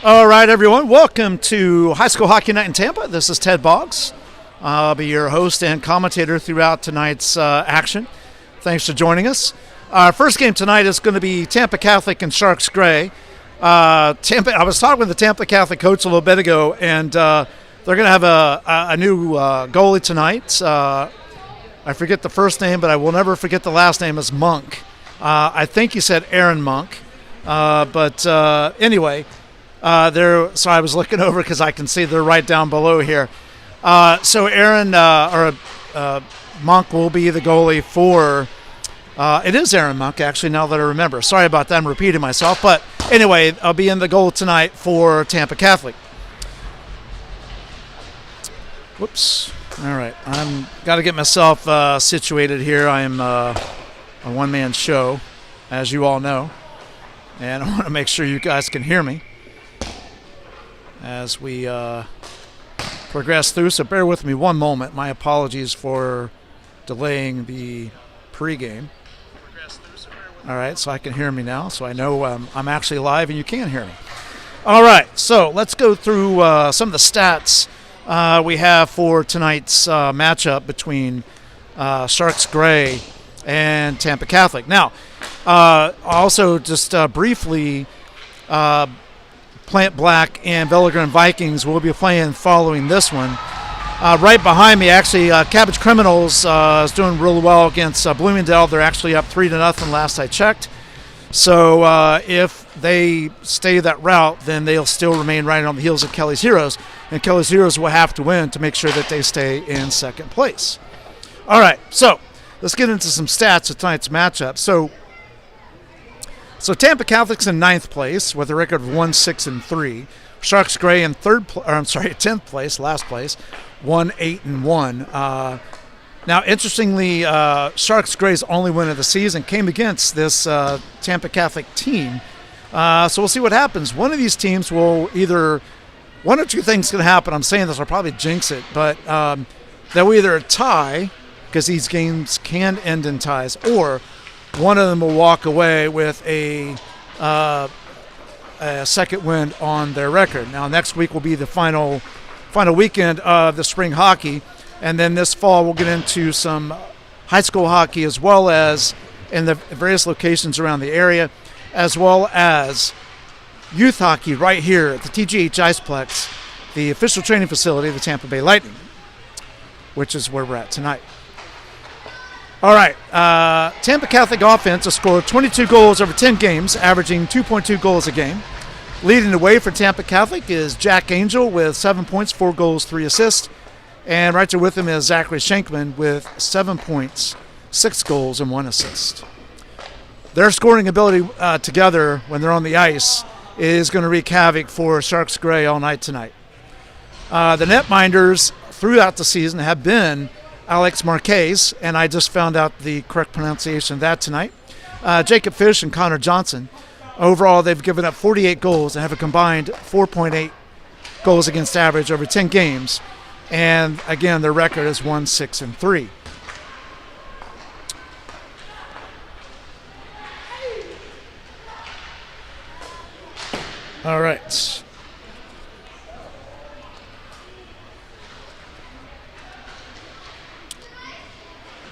All right, everyone. Welcome to High School Hockey Night in Tampa. This is Ted Boggs. I'll be your host and commentator throughout tonight's action. Thanks for joining us. Our first game tonight is going to be Tampa Catholic and Sharks Gray. I was talking with the Tampa Catholic coach a little bit ago, and they're going to have a new goalie tonight. I forget the first name, but I will never forget the last name is Monk. I think he said Aaron Monk. Anyway, so I was looking over because I can see they're right down below here. So Aaron Monk will be the goalie for. It is Aaron Monk, actually, now that I remember. Sorry about that. I'm repeating myself. But anyway, I'll be in the goal tonight for Tampa Catholic. Whoops. All right. I'm got to get myself situated here. I am a one-man show, as you all know. And I want to make sure you guys can hear me as we progress through. So bear with me one moment. My apologies for delaying the pregame. All right, so I can hear me now. So I know I'm actually live and you can hear me. All right, so let's go through some of the stats we have for tonight's matchup between Sharks Gray and Tampa Catholic. Now, also just briefly, Plant Black and Velligren Vikings will be playing following this one. Right behind me, actually, Cabbage Criminals is doing really well against Bloomingdale. They're actually up 3-0 last I checked. So if they stay that route, then they'll still remain right on the heels of Kelly's Heroes. And Kelly's Heroes will have to win to make sure that they stay in second place. All right, so let's get into some stats of tonight's matchup. So Tampa Catholic's in 9th place with a record of 1-6-3. Sharks Gray in 10th place, last place, 1-8-1. Now, interestingly, Sharks Gray's only win of the season came against this Tampa Catholic team. So we'll see what happens. One of these teams will one or two things can happen. I'm saying this, I'll probably jinx it, but they'll either tie, because these games can end in ties, or one of them will walk away with a second win on their record. Now, next week will be the final weekend of the spring hockey, and then this fall we'll get into some high school hockey as well as in the various locations around the area, as well as youth hockey right here at the TGH Iceplex, the official training facility of the Tampa Bay Lightning, which is where we're at tonight. All right, Tampa Catholic offense has scored 22 goals over 10 games, averaging 2.2 goals a game. Leading the way for Tampa Catholic is Jack Angel with 7 points, 4 goals, 3 assists. And right there with him is Zachary Shankman with 7 points, 6 goals, and 1 assist. Their scoring ability together when they're on the ice is going to wreak havoc for Sharks Gray all night tonight. The netminders throughout the season have been Alex Marquez, and I just found out the correct pronunciation of that tonight, Jacob Fish and Connor Johnson. Overall, they've given up 48 goals and have a combined 4.8 goals against average over 10 games. And again, their record is 1-6-3. All right.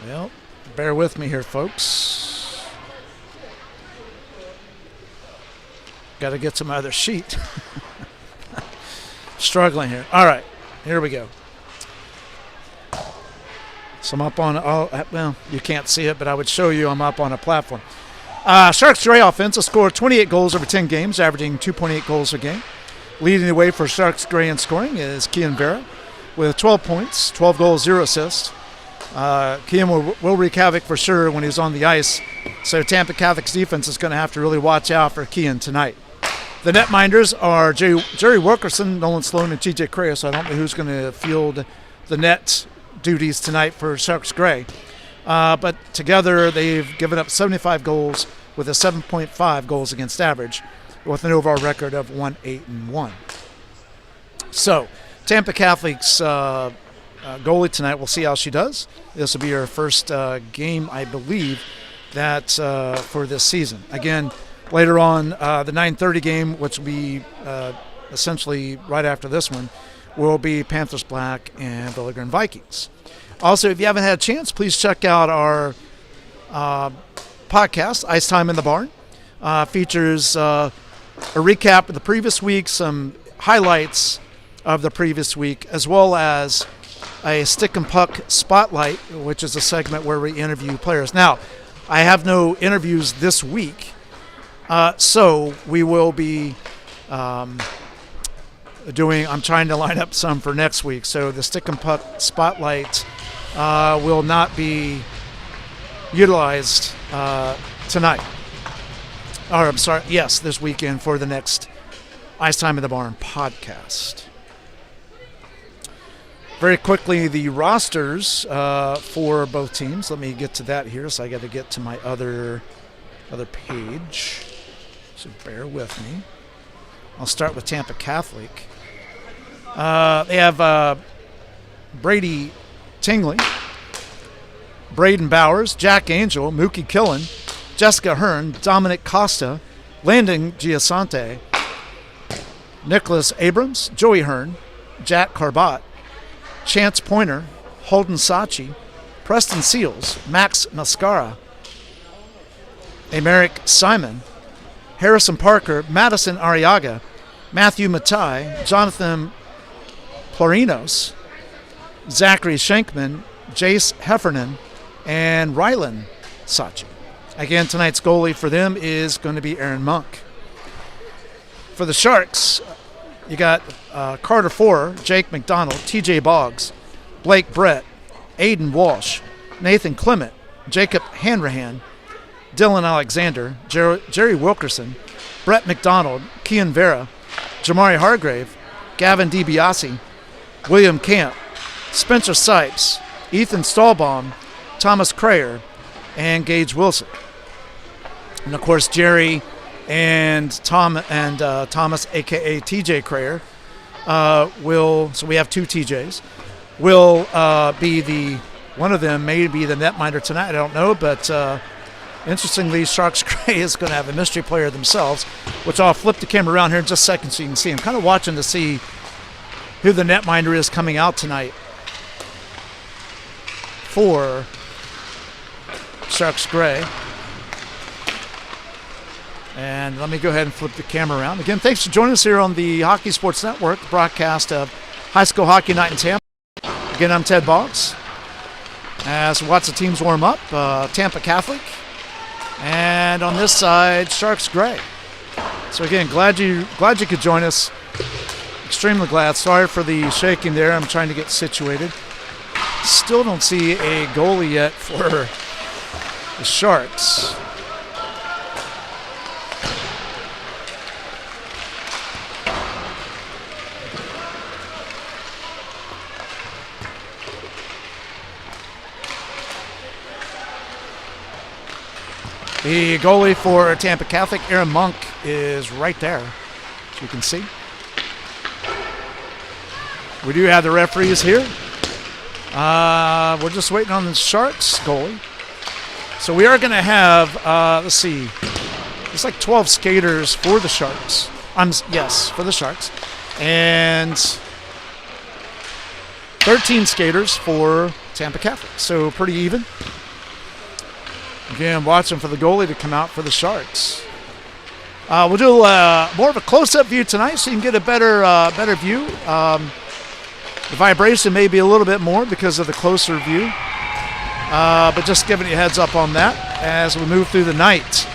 Well, bear with me here, folks. Got to get some other sheet. Struggling here. All right, here we go. So I'm up on, well, you can't see it, but I would show you I'm up on a platform. Sharks Gray offense has scored 28 goals over 10 games, averaging 2.8 goals a game. Leading the way for Sharks Gray in scoring is Kian Vera with 12 points, 12 goals, 0 assists. Kian will wreak havoc for sure when he's on the ice. So Tampa Catholic's defense is going to have to really watch out for Kian tonight. The netminders are Jerry Wilkerson, Nolan Sloan, and TJ Crea, so I don't know who's going to field the net duties tonight for Sharks Gray. But together they've given up 75 goals with a 7.5 goals against average with an overall record of 1-8-1. So Tampa Catholic's goalie tonight, we'll see how she does. This will be her first game, I believe, that for this season. Again, later on, the 9:30 game, which will be essentially right after this one, will be Panthers Black and Villigren Vikings. Also, if you haven't had a chance, please check out our podcast, Ice Time in the Barn. Features a recap of the previous week, some highlights of the previous week, as well as a Stick and Puck Spotlight, which is a segment where we interview players. Now, I have no interviews this week, so we will be I'm trying to line up some for next week. So the Stick and Puck Spotlight will not be utilized tonight. Or, I'm sorry, yes, this weekend for the next Ice Time in the Barn podcast. Very quickly, the rosters for both teams. Let me get to that here. So I got to get to my other page. So bear with me. I'll start with Tampa Catholic. They have Brady Tingley, Braden Bowers, Jack Angel, Mookie Killen, Jessica Hearn, Dominic Costa, Landon Giasante, Nicholas Abrams, Joey Hearn, Jack Carbat, Chance Pointer, Holden Sachi, Preston Seals, Max Mascara, Emerick Simon, Harrison Parker, Madison Arriaga, Matthew Matai, Jonathan Plorinos, Zachary Shankman, Jace Heffernan, and Rylan Sachi. Again, tonight's goalie for them is going to be Aaron Monk. For the Sharks, you got Carter Forer, Jake McDonald, TJ Boggs, Blake Brett, Aiden Walsh, Nathan Clement, Jacob Hanrahan, Dylan Alexander, Jerry Wilkerson, Brett McDonald, Kian Vera, Jamari Hargrave, Gavin DiBiase, William Camp, Spencer Sipes, Ethan Stahlbaum, Thomas Crayer, and Gage Wilson. And of course, Jerry and Thomas, aka TJ Crayer, so we have two TJs, will be one of them may be the netminder tonight, I don't know, but interestingly, Sharks Gray is going to have a mystery player themselves, which I'll flip the camera around here in just a second so you can see. I'm kind of watching to see who the netminder is coming out tonight for Sharks Gray. And let me go ahead and flip the camera around. Again, thanks for joining us here on the Hockey Sports Network, broadcast of High School Hockey Night in Tampa. Again, I'm Ted Boggs. As we watch the teams warm up, Tampa Catholic. And on this side, Sharks Gray. So again, glad you could join us. Extremely glad. Sorry for the shaking there. I'm trying to get situated. Still don't see a goalie yet for the Sharks. The goalie for Tampa Catholic, Aaron Monk, is right there, as you can see. We do have the referees here. We're just waiting on the Sharks goalie. So we are going to have, let's see, it's like 12 skaters for the Sharks. Yes, for the Sharks. And 13 skaters for Tampa Catholic. So pretty even. Again, watching for the goalie to come out for the Sharks. We'll do more of a close-up view tonight so you can get a better view. The vibration may be a little bit more because of the closer view. But just giving you a heads up on that as we move through the night.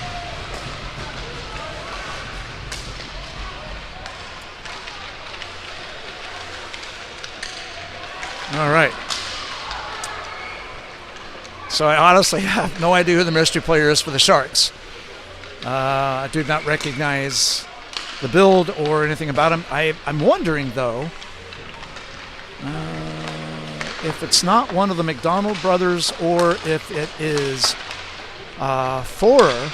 All right. So I honestly have no idea who the mystery player is for the Sharks. I do not recognize the build or anything about him. I'm wondering, though, if it's not one of the McDonald brothers or if it is Forer.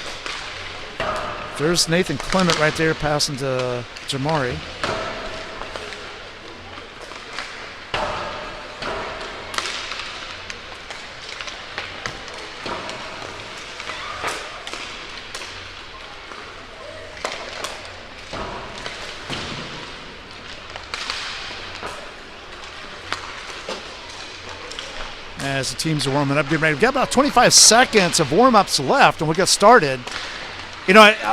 There's Nathan Clement right there passing to Jamari. as the teams are warming up, getting ready. We've got about 25 seconds of warm-ups left, and we'll get started.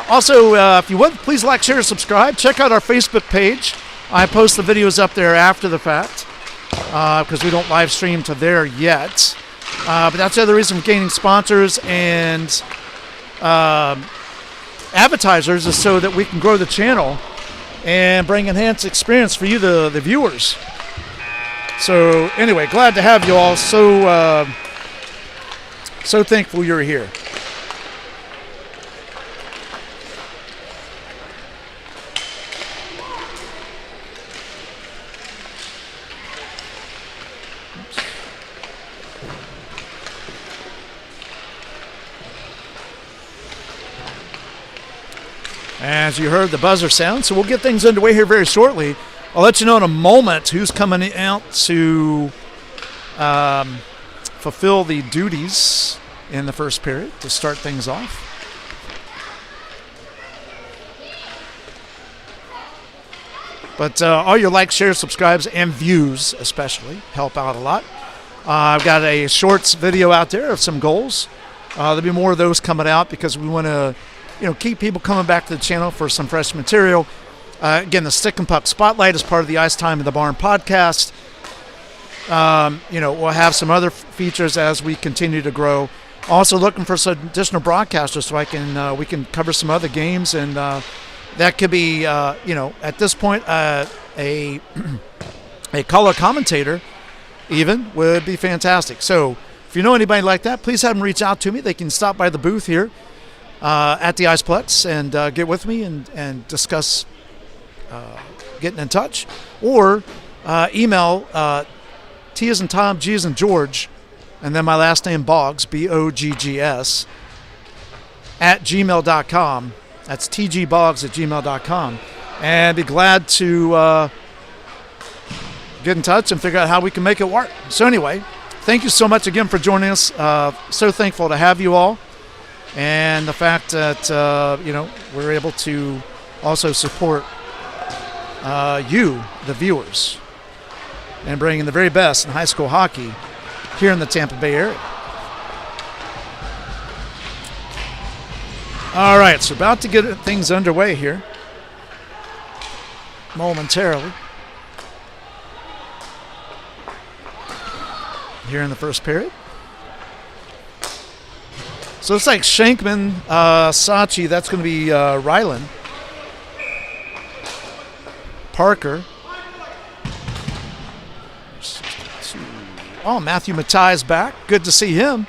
Also, if you would, please like, share, subscribe. Check out our Facebook page. I post the videos up there after the fact because we don't live stream to there yet. But that's the other reason for gaining sponsors and advertisers is so that we can grow the channel and bring enhanced experience for you, the viewers. So anyway, glad to have you all. So thankful you're here. As you heard the buzzer sound, so we'll get things underway here very shortly. I'll let you know in a moment who's coming out to fulfill the duties in the first period to start things off. But all your likes, shares, subscribes, and views especially help out a lot. I've got a shorts video out there of some goals. There'll be more of those coming out because we want to keep people coming back to the channel for some fresh material. Again, the Stick and Puck Spotlight is part of the Ice Time in the Barn podcast. We'll have some other features as we continue to grow. Also looking for some additional broadcasters so we can cover some other games, and that could be, at this point, a color commentator even would be fantastic. So if you know anybody like that, please have them reach out to me. They can stop by the booth here at the Iceplex and get with me and discuss getting in touch, or email T as in Tom, G as in George, and then my last name Boggs, Boggs, at gmail.com. That's tgboggs@gmail.com, and be glad to get in touch and figure out how we can make it work. So anyway, thank you so much again for joining us. So thankful to have you all. And the fact that, we're able to also support you, the viewers, and bringing the very best in high school hockey here in the Tampa Bay area. All right, so about to get things underway here momentarily. Here in the first period. So it's like Shankman, Sachi, that's going to be Ryland. Parker. Oh, Matthew Mattai's back. Good to see him.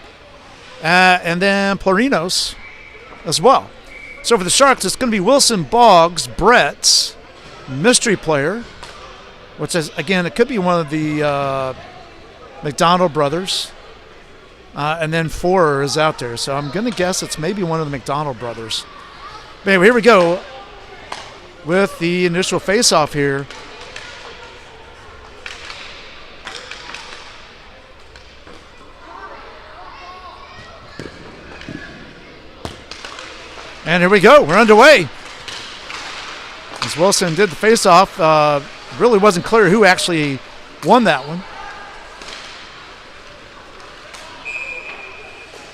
And then Plarinos as well. So for the Sharks, it's going to be Wilson, Boggs, Brett, mystery player, which is, again, it could be one of the McDonald brothers. And then Forer is out there. So I'm going to guess it's maybe one of the McDonald brothers. But anyway, here we go with the initial face-off here. And here we go. We're underway. As Wilson did the face-off, really wasn't clear who actually won that one.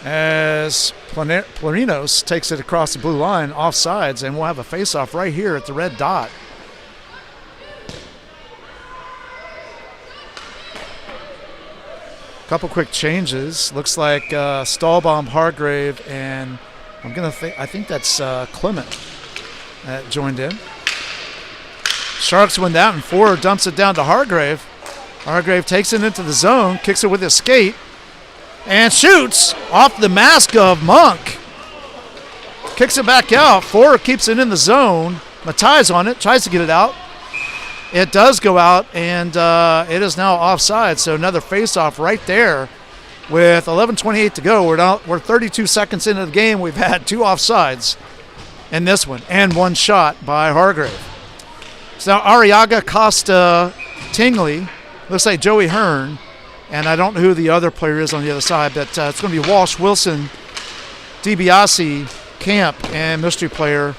As Plarinos takes it across the blue line, offsides, and we'll have a face-off right here at the red dot. Couple quick changes. Looks like Stahlbaum, Hargrave, and I think that's Clement that joined in. Sharks win that, and Forer dumps it down to Hargrave. Hargrave takes it into the zone, kicks it with his skate, and shoots off the mask of Monk. Kicks it back out. Forer keeps it in the zone. Mattai's on it, tries to get it out. It does go out, and it is now offside. So another face-off right there with 11:28 to go. We're 32 seconds into the game. We've had two offsides in this one and one shot by Hargrave. So now Arriaga, Costa, Tingley, looks like Joey Hearn, and I don't know who the other player is on the other side, but it's going to be Walsh, Wilson, DiBiase, Camp, and mystery player.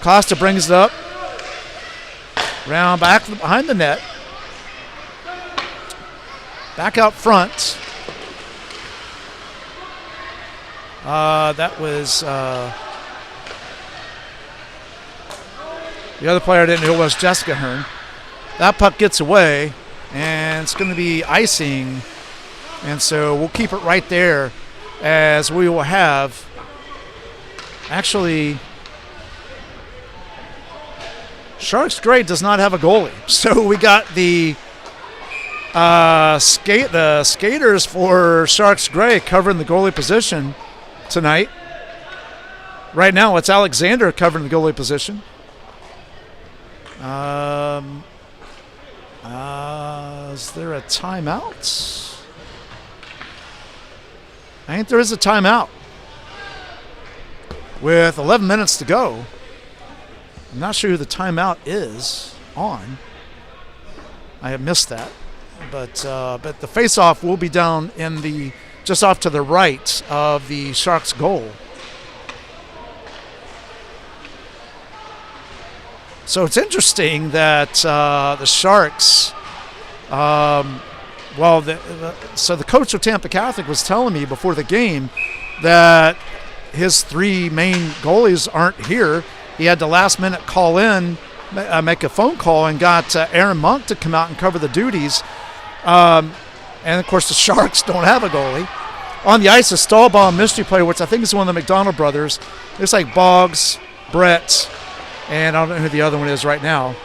Costa brings it up. Round back behind the net. Back out front. That was the other player I didn't know who it was, Jessica Hearn. That puck gets away, and it's going to be icing. And so we'll keep it right there, as we will have actually Sharks Gray does not have a goalie. So we got the skaters for Sharks Gray covering the goalie position tonight. Right now it's Alexander covering the goalie position. Is there a timeout? I think there is a timeout. With 11 minutes to go. I'm not sure who the timeout is on. I have missed that. But the face-off will be down in just off to the right of the Sharks' goal. So it's interesting that the Sharks, so the coach of Tampa Catholic was telling me before the game that his three main goalies aren't here. He had to last minute call in, make a phone call, and got Aaron Monk to come out and cover the duties. And, of course, the Sharks don't have a goalie. On the ice, a Stahlbaum mystery player, which I think is one of the McDonald brothers. Looks like Boggs, Brett, and I don't know who the other one is right now.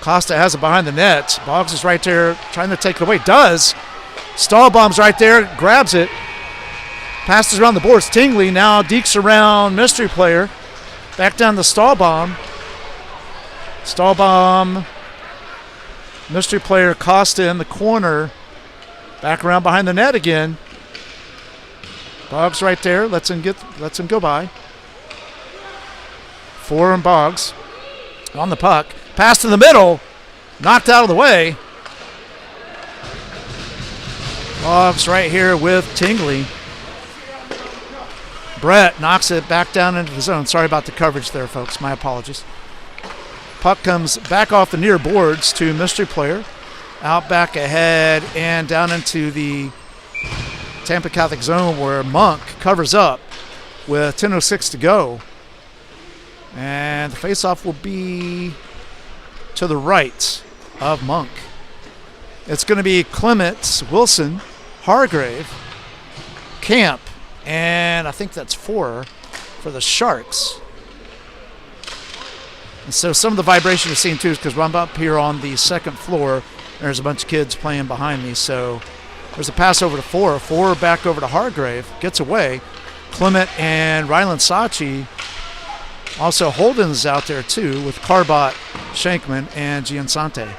Costa has it behind the net. Boggs is right there trying to take it away. Does. Stahlbaum's right there, grabs it. Passes around the boards. Tingley now dekes around mystery player. Back down to Stahlbaum. Stahlbaum. Mystery player Costa in the corner. Back around behind the net again. Boggs right there. Lets him go by. Four and Boggs on the puck. Pass to the middle. Knocked out of the way. Boggs right here with Tingley. Brett knocks it back down into the zone. Sorry about the coverage there, folks. My apologies. Puck comes back off the near boards to mystery player. Out back ahead and down into the Tampa Catholic zone where Monk covers up with 10:06 to go. And the faceoff will be to the right of Monk. It's going to be Clements, Wilson, Hargrave, Camp, and I think that's 4 for the Sharks. And so some of the vibration you're seeing too is because I'm up here on the second floor. There's a bunch of kids playing behind me. So there's a pass over to 4. 4 back over to Hargrave. Gets away. Clement and Ryland Sachi. Also Holden's out there too with Carbot, Shankman, and Giansante.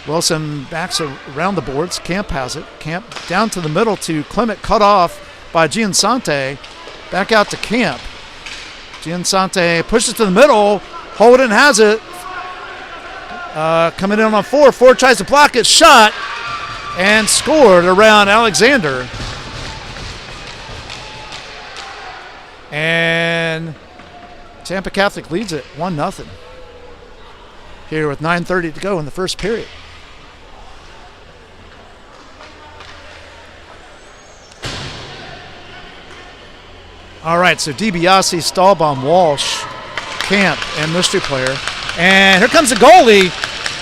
Wilson backs around the boards. Camp has it. Camp down to the middle to Clement, cut off by Giansante. Back out to Camp. Giansante pushes to the middle. Holden has it. Coming in on 4. 4 tries to block it. Shot. And scored around Alexander. And Tampa Catholic leads it 1-0. Here with 9:30 to go in the first period. All right, so DiBiase, Stahlbaum, Walsh, Camp, and mystery player. And here comes the goalie.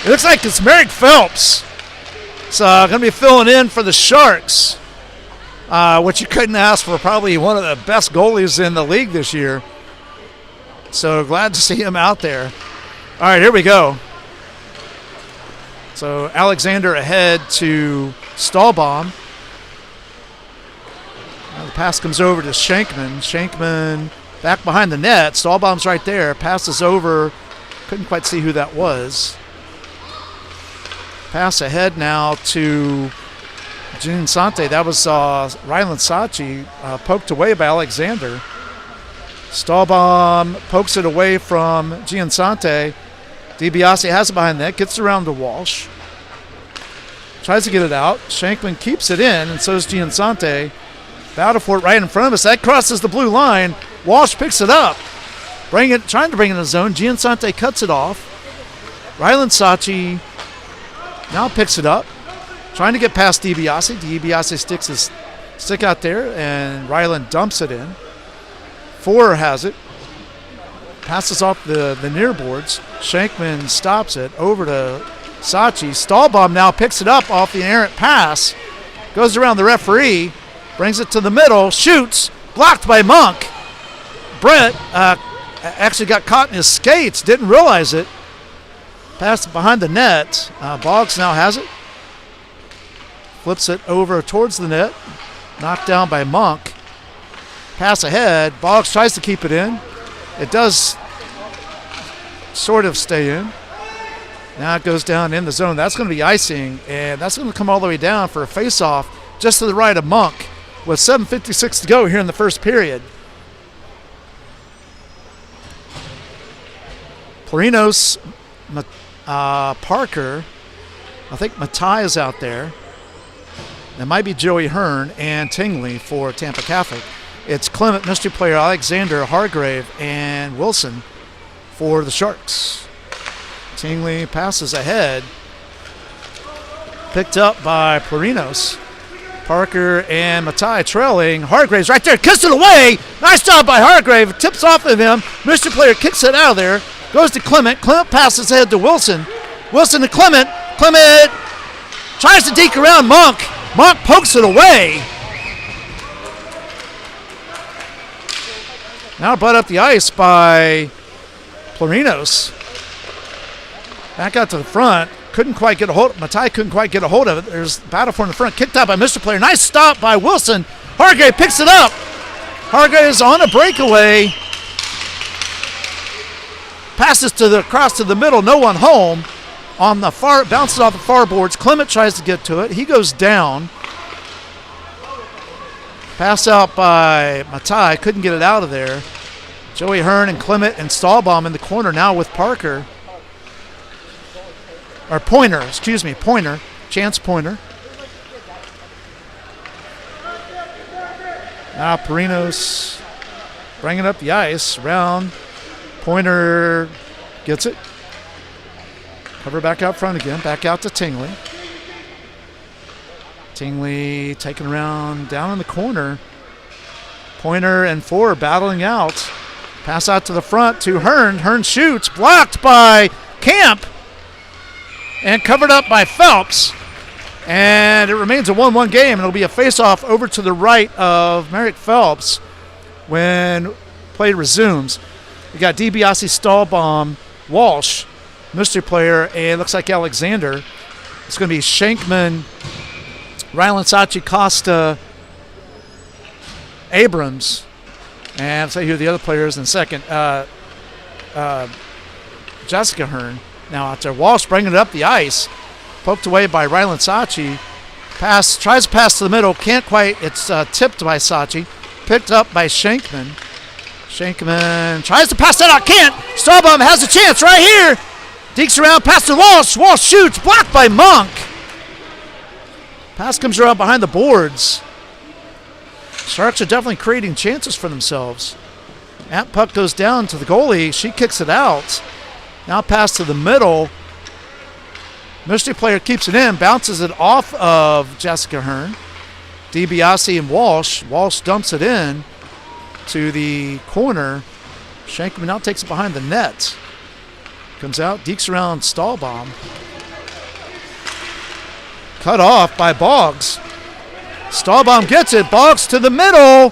It looks like it's Merrick Phelps. It's going to be filling in for the Sharks, which you couldn't ask for, probably one of the best goalies in the league this year. So glad to see him out there. All right, here we go. So Alexander ahead to Stahlbaum. Now the pass comes over to Shankman. Shankman back behind the net. Stahlbaum's right there. Passes over. Couldn't quite see who that was. Pass ahead now to Giansante. That was Ryland Sachi poked away by Alexander. Stahlbaum pokes it away from Giansante. DiBiase has it behind the net. Gets around to Walsh. Tries to get it out. Shankman keeps it in, and so does Giansante. Battle for it right in front of us. That crosses the blue line. Walsh picks it up. Trying to bring it in the zone. Giansante cuts it off. Ryland Sachi now picks it up. Trying to get past DiBiase. DiBiase sticks his Stick out there, and Ryland dumps it in. Four has it. Passes off the near boards. Shankman stops it over to Sachi. Stahlbaum now picks it up off the errant pass. Goes around the referee. Brings it to the middle. Shoots. Blocked by Monk. Brett actually got caught in his skates. Didn't realize it. Passed it behind the net. Boggs now has it. Flips it over towards the net. Knocked down by Monk. Pass ahead. Boggs tries to keep it in. It does sort of stay in. Now it goes down in the zone. That's going to be icing, and that's going to come all the way down for a face-off just to the right of Monk with 7:56 to go here in the first period. Plarinos, Parker, I think Matai is out there. That might be Joey Hearn and Tingley for Tampa Catholic. It's Clement, mystery player Alexander, Hargrave, and Wilson for the Sharks. Tingley passes ahead. Picked up by Plarinos. Parker and Matai trailing. Hargrave's right there. Kicks it away. Nice job by Hargrave. Tips off of him. Mystery player kicks it out of there. Goes to Clement. Clement passes ahead to Wilson. Wilson to Clement. Clement tries to deke around Monk. Monk pokes it away. Now brought up the ice by Plarinos. Back out to the front. Couldn't quite get a hold. Matai couldn't quite get a hold of it. There's battle for in the front. Kicked out by Mr. Player. Nice stop by Wilson. Hargrave picks it up. Hargrave is on a breakaway. Passes across to the middle. No one home. On the far, bounces off the far boards. Clement tries to get to it. He goes down. Pass out by Matai. Couldn't get it out of there. Joey Hearn and Clement and Stahlbaum in the corner now with Parker. Or Pointer, excuse me, Pointer. Chance Pointer. Now Plarinos bringing up the ice. Round. Pointer gets it. Cover back out front again. Back out to Tingley. Tingley taking around down in the corner. Pointer and Four battling out. Pass out to the front to Hearn. Hearn shoots. Blocked by Camp. And covered up by Phelps. And it remains a 1-1 game. It'll be a face-off over to the right of Merrick Phelps when play resumes. We got DiBiase, Stahlbaum, Walsh, mystery player, and looks like Alexander. It's going to be Shankman, Ryland, Sachi, Costa, Abrams, and I'll tell you who the other player is in a second. Jessica Hearn. Now out there. Walsh bringing it up the ice. Poked away by Ryland Sachi. Pass, tries to pass to the middle. Can't quite. It's tipped by Sachi. Picked up by Shankman. Shankman tries to pass that out. Can't. Stahlbaum has a chance right here. Dekes around, pass to Walsh. Walsh shoots. Blocked by Monk. Pass comes around behind the boards. Sharks are definitely creating chances for themselves. That puck goes down to the goalie. She kicks it out. Now pass to the middle. Mystery player keeps it in, bounces it off of Jessica Hearn. DiBiase and Walsh. Walsh dumps it in to the corner. Shankman now takes it behind the net. Comes out, dekes around Stahlbaum. Cut off by Boggs. Stahlbaum gets it. Boggs to the middle.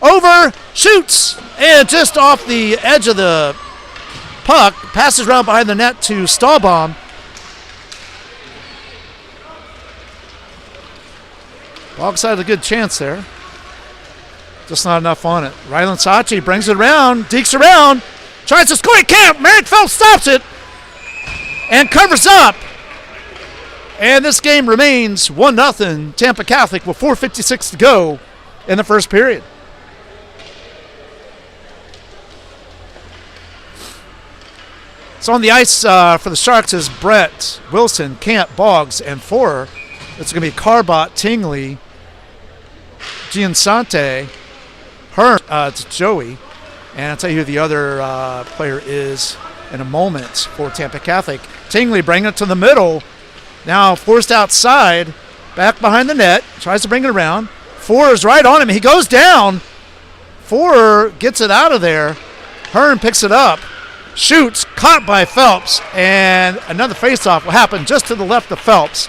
Over. Shoots. And just off the edge of the puck. Passes around behind the net to Stahlbaum. Boggs had a good chance there. Just not enough on it. Ryland Sachi brings it around. Dekes around. Tries to score. He can't. Merrick Phelps stops it. And covers up. And this game remains 1-0 Tampa Catholic with 4:56 to go in the first period. So on the ice for the Sharks is Brett, Wilson, Camp, Boggs, and Forer. It's going to be Carbot, Tingley, Giansante, Hearn, it's Joey. And I'll tell you who the other player is in a moment for Tampa Catholic. Tingley bringing it to the middle. Now forced outside, back behind the net, tries to bring it around. Four is right on him. He goes down. Four gets it out of there. Hearn picks it up. Shoots. Caught by Phelps. And another faceoff will happen just to the left of Phelps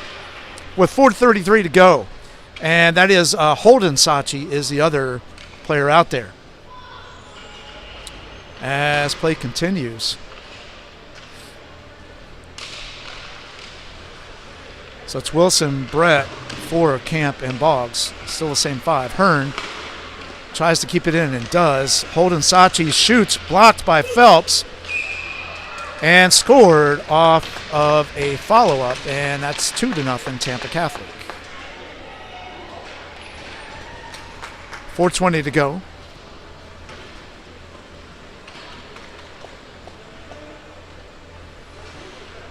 with 4:33 to go. And that is Holden Sachi is the other player out there. As play continues. So it's Wilson, Brett, Four, Camp, and Boggs. Still the same five. Hearn tries to keep it in and does. Holden Sachi shoots, blocked by Phelps, and scored off of a follow-up, and that's 2-0 Tampa Catholic. 4:20 to go.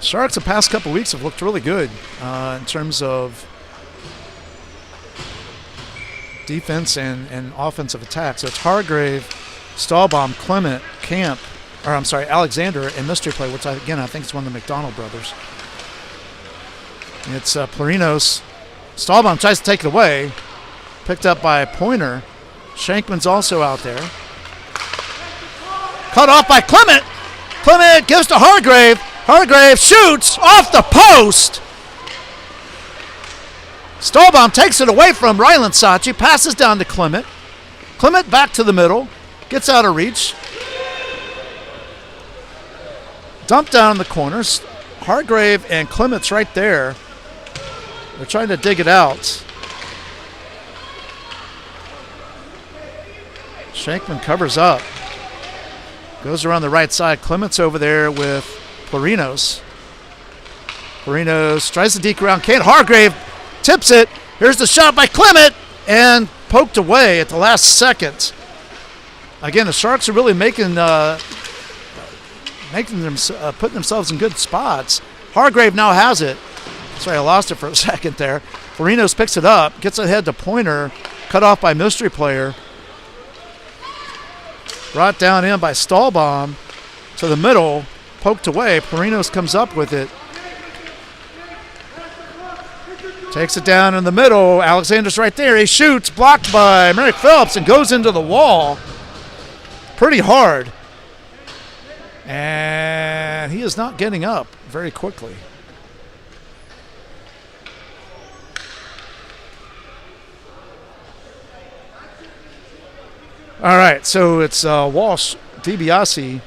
Sharks the past couple weeks have looked really good in terms of defense and offensive attack. So it's Hargrave, Stahlbaum, Clement, Alexander, and mystery play, which I think is one of the McDonald brothers. It's Plurinos. Stahlbaum tries to take it away. Picked up by Pointer. Shankman's also out there. Cut off by Clement. Clement gives to Hargrave. Hargrave shoots off the post. Stahlbaum takes it away from Ryland Sachi, passes down to Clement. Clement back to the middle, gets out of reach. Dumped down in the corners. Hargrave and Clement's right there. They're trying to dig it out. Shankman covers up. Goes around the right side. Clement's over there with Plurinos. Plurinos tries to deke around. Can't. Hargrave tips it. Here's the shot by Clement and poked away at the last second. Again, the Sharks are really putting themselves in good spots. Hargrave now has it. Sorry, I lost it for a second there. Plurinos picks it up, gets ahead to Pointer, cut off by mystery player. Brought down in by Stahlbaum to the middle. Poked away. Plurinos comes up with it. Takes it down in the middle. Alexander's right there. He shoots. Blocked by Merrick Phelps and goes into the wall. Pretty hard. And he is not getting up very quickly. All right, so it's Walsh, DiBiase,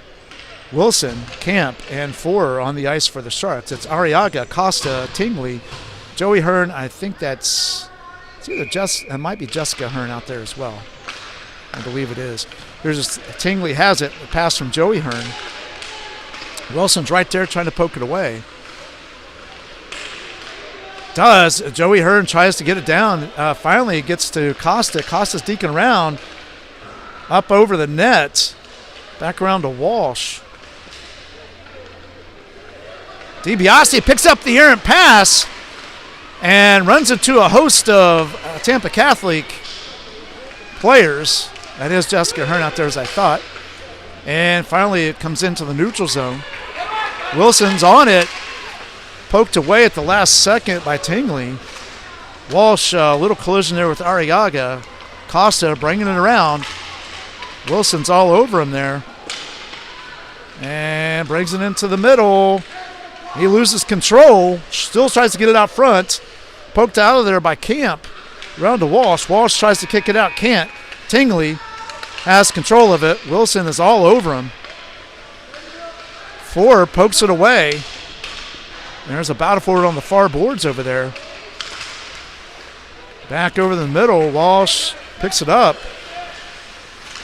Wilson, Camp, and Four on the ice for the Sharks. It's Arriaga, Costa, Tingley, Joey Hearn. I think it's either it might be Jessica Hearn out there as well. I believe it is. Tingley has it. A pass from Joey Hearn. Wilson's right there trying to poke it away. Joey Hearn tries to get it down. Finally, it gets to Costa. Costa's deking around. Up over the net. Back around to Walsh. DiBiase picks up the errant pass and runs into a host of Tampa Catholic players. That is Jessica Hearn out there, as I thought. And finally, it comes into the neutral zone. Wilson's on it. Poked away at the last second by Tingley. Walsh, a little collision there with Arriaga. Costa bringing it around. Wilson's all over him there. And brings it into the middle. He loses control. Still tries to get it out front. Poked out of there by Camp. Around to Walsh. Walsh tries to kick it out. Can't. Tingley has control of it. Wilson is all over him. Four pokes it away. There's a battle for it on the far boards over there. Back over the middle. Walsh picks it up.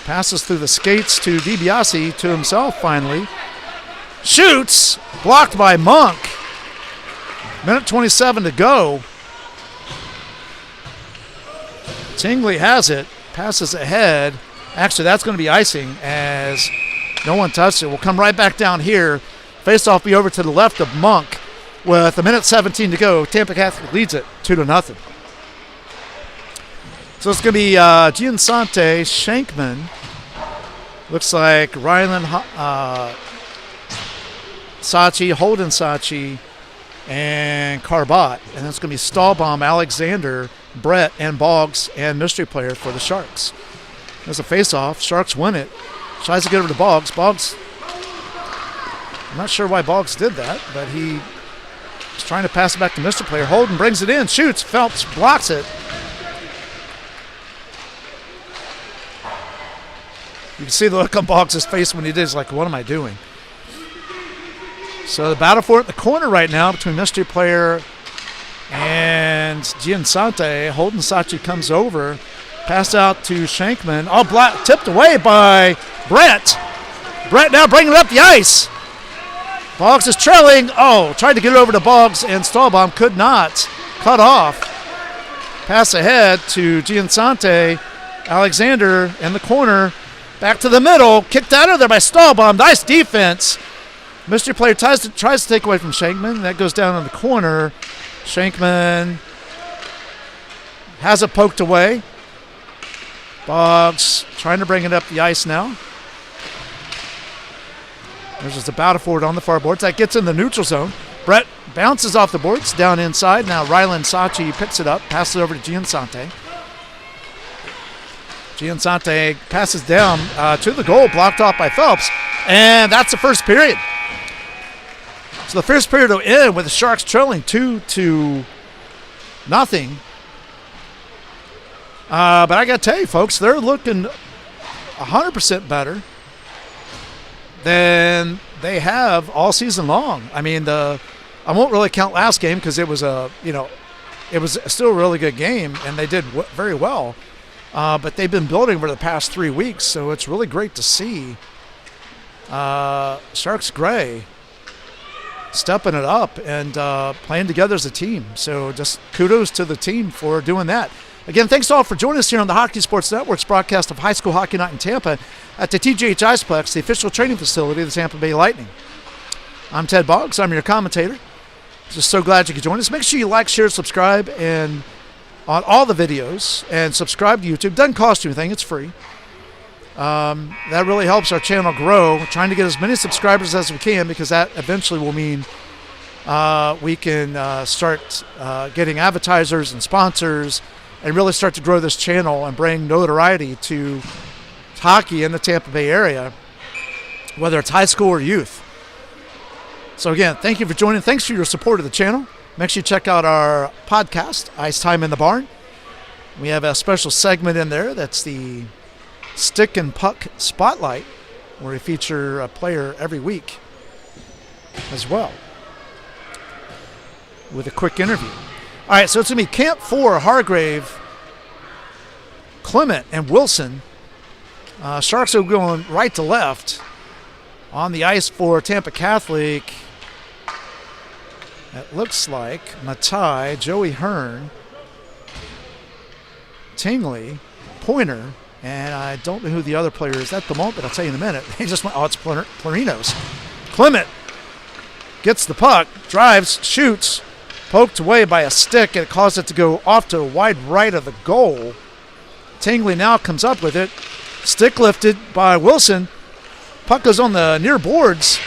Passes through the skates to DiBiase, to himself finally. Shoots. Blocked by Monk. Minute 27 to go. Tingley has it. Passes ahead. Actually, that's going to be icing as no one touched it. We'll come right back down here. Face-off be over to the left of Monk with a minute 17 to go. Tampa Catholic leads it 2-0. So it's going to be Giansante, Shankman. Looks like Ryland Sachi, Holden Sachi, and Carbot. And that's going to be Stahlbaum, Alexander, Brett, and Boggs, and mystery player for the Sharks. There's a face-off. Sharks win it. Tries to get over to Boggs. Boggs, I'm not sure why Boggs did that, but he was trying to pass it back to mystery player. Holden brings it in, shoots. Phelps blocks it. You can see the look on Boggs' face when he did. He's like, what am I doing? So the battle for it in the corner right now between mystery player and Giansante. Holden Sachi comes over. Pass out to Shankman. Oh, tipped away by Brett. Brett now bringing it up the ice. Boggs is trailing. Oh, tried to get it over to Boggs, and Stahlbaum could not. Cut off. Pass ahead to Giansante. Alexander in the corner. Back to the middle. Kicked out of there by Stahlbaum. Nice defense. Mystery player tries to take away from Shankman. That goes down in the corner. Shankman has it poked away. Boggs trying to bring it up the ice now. There's just a battle for it on the far boards. That gets in the neutral zone. Brett bounces off the boards down inside. Now Rylan Sachi picks it up, passes it over to Giansante. Giansante passes down to the goal, blocked off by Phelps. And that's the first period. So the first period will end with the Sharks trailing 2-0. But I got to tell you, folks, they're looking 100% better than they have all season long. I mean, I won't really count last game because it was it was still a really good game, and they did very well. But they've been building over the past 3 weeks, so it's really great to see Sharks Gray stepping it up and playing together as a team. So just kudos to the team for doing that. Again, thanks to all for joining us here on the Hockey Sports Network's broadcast of High School Hockey Night in Tampa at the TGH Iceplex, the official training facility of the Tampa Bay Lightning. I'm Ted Boggs. I'm your commentator. Just so glad you could join us. Make sure you like, share, subscribe, and on all the videos, and subscribe to YouTube. Doesn't cost you anything. It's free. That really helps our channel grow. We're trying to get as many subscribers as we can because that eventually will mean we can start getting advertisers and sponsors and really start to grow this channel and bring notoriety to hockey in the Tampa Bay area, whether it's high school or youth. So again, thank you for joining. Thanks for your support of the channel. Make sure you check out our podcast, Ice Time in the Barn. We have a special segment in there that's the Stick and Puck Spotlight, where we feature a player every week as well with a quick interview. All right, so it's going to be Camp 4, Hargrave, Clement, and Wilson. Sharks are going right to left. On the ice for Tampa Catholic, it looks like Matai, Joey Hearn, Tingley, Pointer, and I don't know who the other player is at the moment, but I'll tell you in a minute. He just went, it's Plarinos. Clement gets the puck, drives, shoots, poked away by a stick, and it caused it to go off to a wide right of the goal. Tingley now comes up with it. Stick lifted by Wilson. Puck goes on the near boards.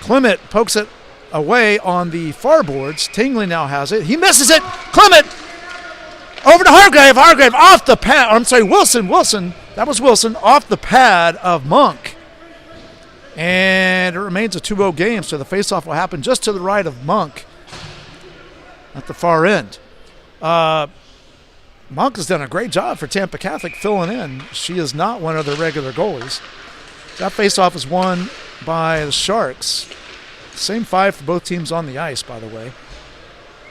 Clement pokes it away on the far boards. Tingley now has it. He misses it. Clement over to Hargrave. Hargrave off the pad. I'm sorry, Wilson. That was Wilson off the pad of Monk. And it remains a 2-0 game, so the faceoff will happen just to the right of Monk at the far end. Monk has done a great job for Tampa Catholic filling in. She is not one of their regular goalies. That faceoff is won by the Sharks. Same 5 for both teams on the ice, by the way.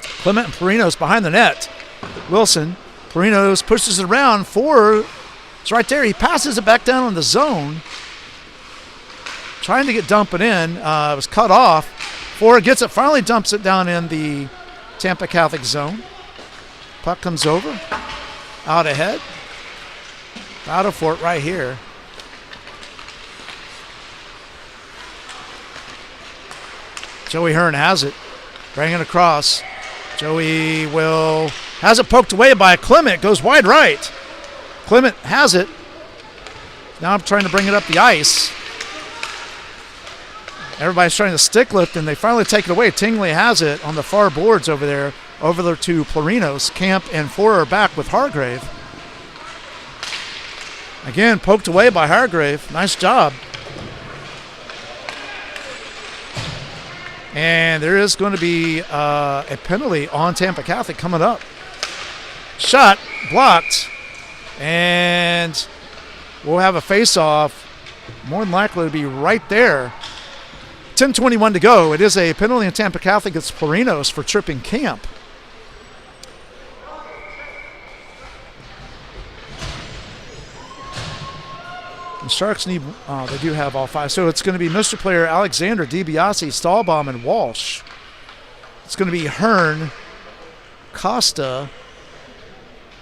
Clement and Perinos behind the net. Wilson, Perinos pushes it around. 4 is right there. He passes it back down on the zone. Trying to get dumping in. It was cut off. 4 gets it, finally dumps it down in the Tampa Catholic zone. Puck comes over. Out ahead. Battle for it right here. Joey Hearn has it. Bringing it across. Joey has it poked away by Clement. Goes wide right. Clement has it. Now I'm trying to bring it up the ice. Everybody's trying to stick lift, and they finally take it away. Tingley has it on the far boards over there to Plurinos. Camp and Four are back with Hargrave. Again, poked away by Hargrave. Nice job. And there is going to be a penalty on Tampa Catholic coming up. Shot blocked, and we'll have a face-off. More than likely to be right there. 10:21 to go. It is a penalty on Tampa Catholic. It's Plurinos for tripping Camp. The Sharks need, they do have all five. So it's going to be Mr. Player, Alexander, DiBiase, Stahlbaum, and Walsh. It's going to be Hearn, Costa,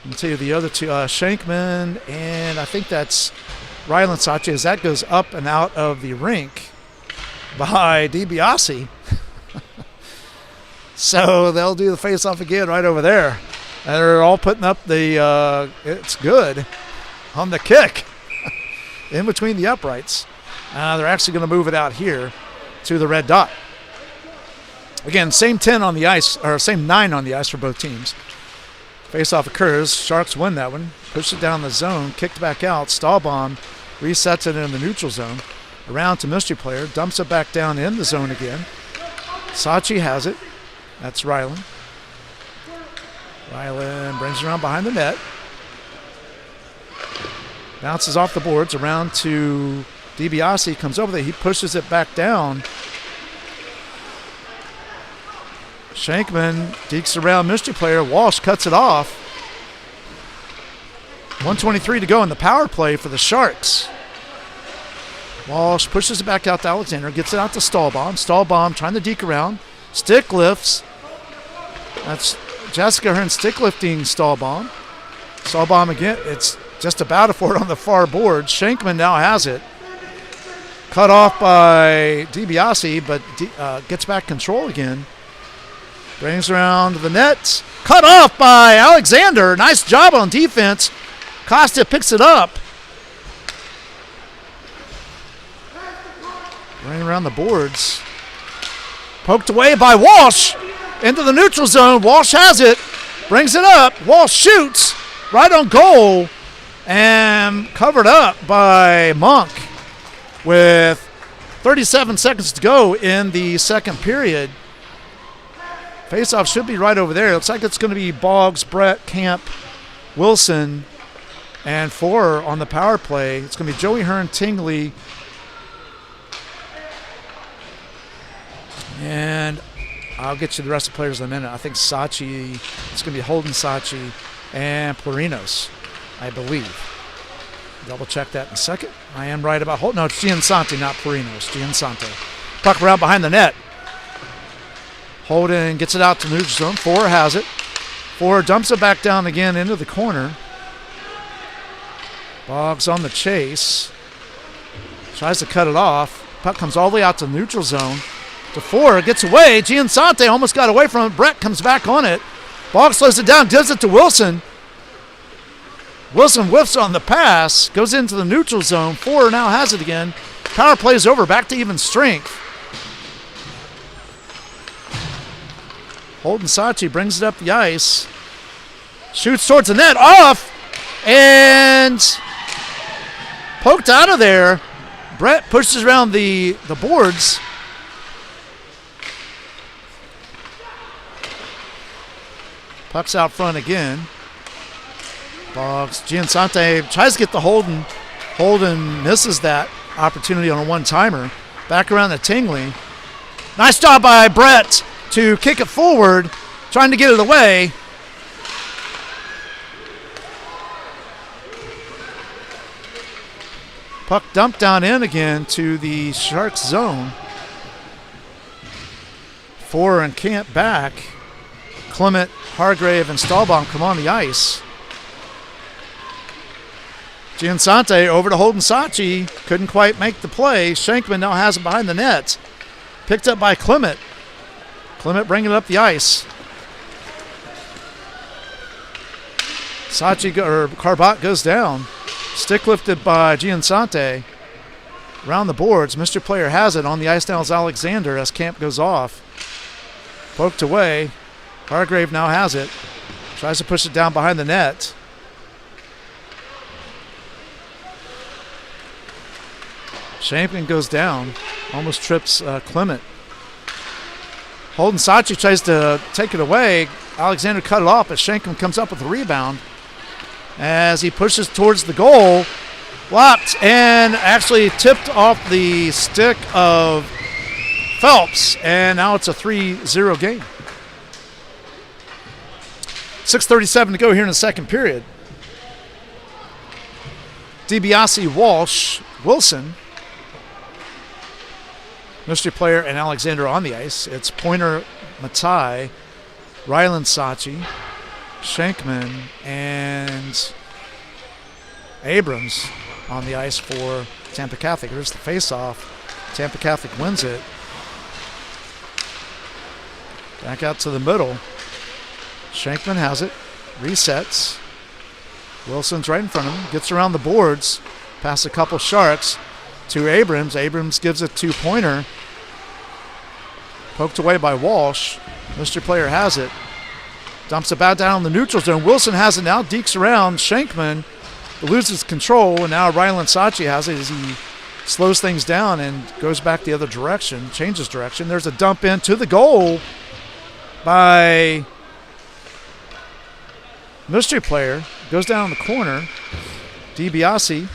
and tell you the other two, Shankman, and I think that's Ryland Sache, as that goes up and out of the rink by DiBiase. So they'll do the face-off again right over there. And they're all putting up the, it's good, on the kick. In between the uprights. They're actually going to move it out here to the red dot. Again, same 10 on the ice, or same 9 on the ice for both teams. Face-off occurs. Sharks win that one. Push it down the zone. Kicked back out. Stahlbaum resets it in the neutral zone. Around to Mystery Player. Dumps it back down in the zone again. Sachi has it. That's Ryland. Ryland brings it around behind the net. Bounces off the boards around to DiBiase. Comes over there. He pushes it back down. Shankman dekes around Mystery Player. Walsh cuts it off. 1:23 to go in the power play for the Sharks. Walsh pushes it back out to Alexander. Gets it out to Stahlbaum. Stahlbaum trying to deke around. Stick lifts. That's Jessica Hearn stick lifting Stahlbaum. Stahlbaum again. It's just about a fort on the far board. Shankman now has it. Cut off by DiBiase, but gets back control again. Brings around the net. Cut off by Alexander. Nice job on defense. Costa picks it up. Running around the boards. Poked away by Walsh. Into the neutral zone. Walsh has it. Brings it up. Walsh shoots. Right on goal. And covered up by Monk with 37 seconds to go in the second period. Face-off should be right over there. Looks like it's going to be Boggs, Brett, Camp, Wilson, and Four on the power play. It's going to be Joey Hearn, Tingley, and I'll get you the rest of the players in a minute. I think Sachi, it's going to be Holden Sachi and Plurinos, I believe. Double check that in a second. I am right about Holden. No, it's Giansante, not Plurinos. Giansante. Puck around behind the net. Holden gets it out to neutral zone. Four has it. Four dumps it back down again into the corner. Boggs on the chase. Tries to cut it off. Puck comes all the way out to neutral zone. To Four, gets away. Giansante almost got away from it. Brett comes back on it. Boggs slows it down, gives it to Wilson. Wilson whiffs on the pass, goes into the neutral zone. Four now has it again. Power play is over, back to even strength. Holden Sachi brings it up the ice. Shoots towards the net, off, and poked out of there. Brett pushes around the boards. Puck's out front again. Boggs, Giansante tries to get the Holden. Holden misses that opportunity on a one-timer. Back around to Tingley. Nice job by Brett to kick it forward, trying to get it away. Puck dumped down in again to the Sharks zone. Four and Camp back. Clement, Hargrave, and Stahlbaum come on the ice. Giansante over to Holden Sachi. Couldn't quite make the play. Shankman now has it behind the net. Picked up by Clement. Clement bringing it up the ice. Sachi or Carbot goes down. Stick lifted by Giansante. around the boards. Mystery player has it. On the ice now is Alexander as Camp goes off. Poked away. Hargrave now has it. Tries to push it down behind the net. Shankman goes down. Almost trips Clement. Holden Sachi tries to take it away. Alexander cut it off, but Shankman comes up with a rebound as he pushes towards the goal. Blocked and actually tipped off the stick of Phelps, and now it's a 3-0 game. 6:37 to go here in the second period. DiBiase, Walsh, Wilson, mystery player, and Alexander on the ice. It's Pointer, Matai, Ryland Sachi, Shankman, and Abrams on the ice for Tampa Catholic. Here's the face-off. Tampa Catholic wins it. Back out to the middle. Shankman has it. Resets. Wilson's right in front of him. Gets around the boards. Past a couple Sharks to Abrams. Abrams gives it to Pointer. Poked away by Walsh. Mystery player has it. Dumps it back down in the neutral zone. Wilson has it now. Dekes around. Shankman loses control, and now Ryland Sachi has it as he slows things down and goes back the other direction, changes direction. There's a dump in to the goal by mystery player. Goes down the corner. DiBiase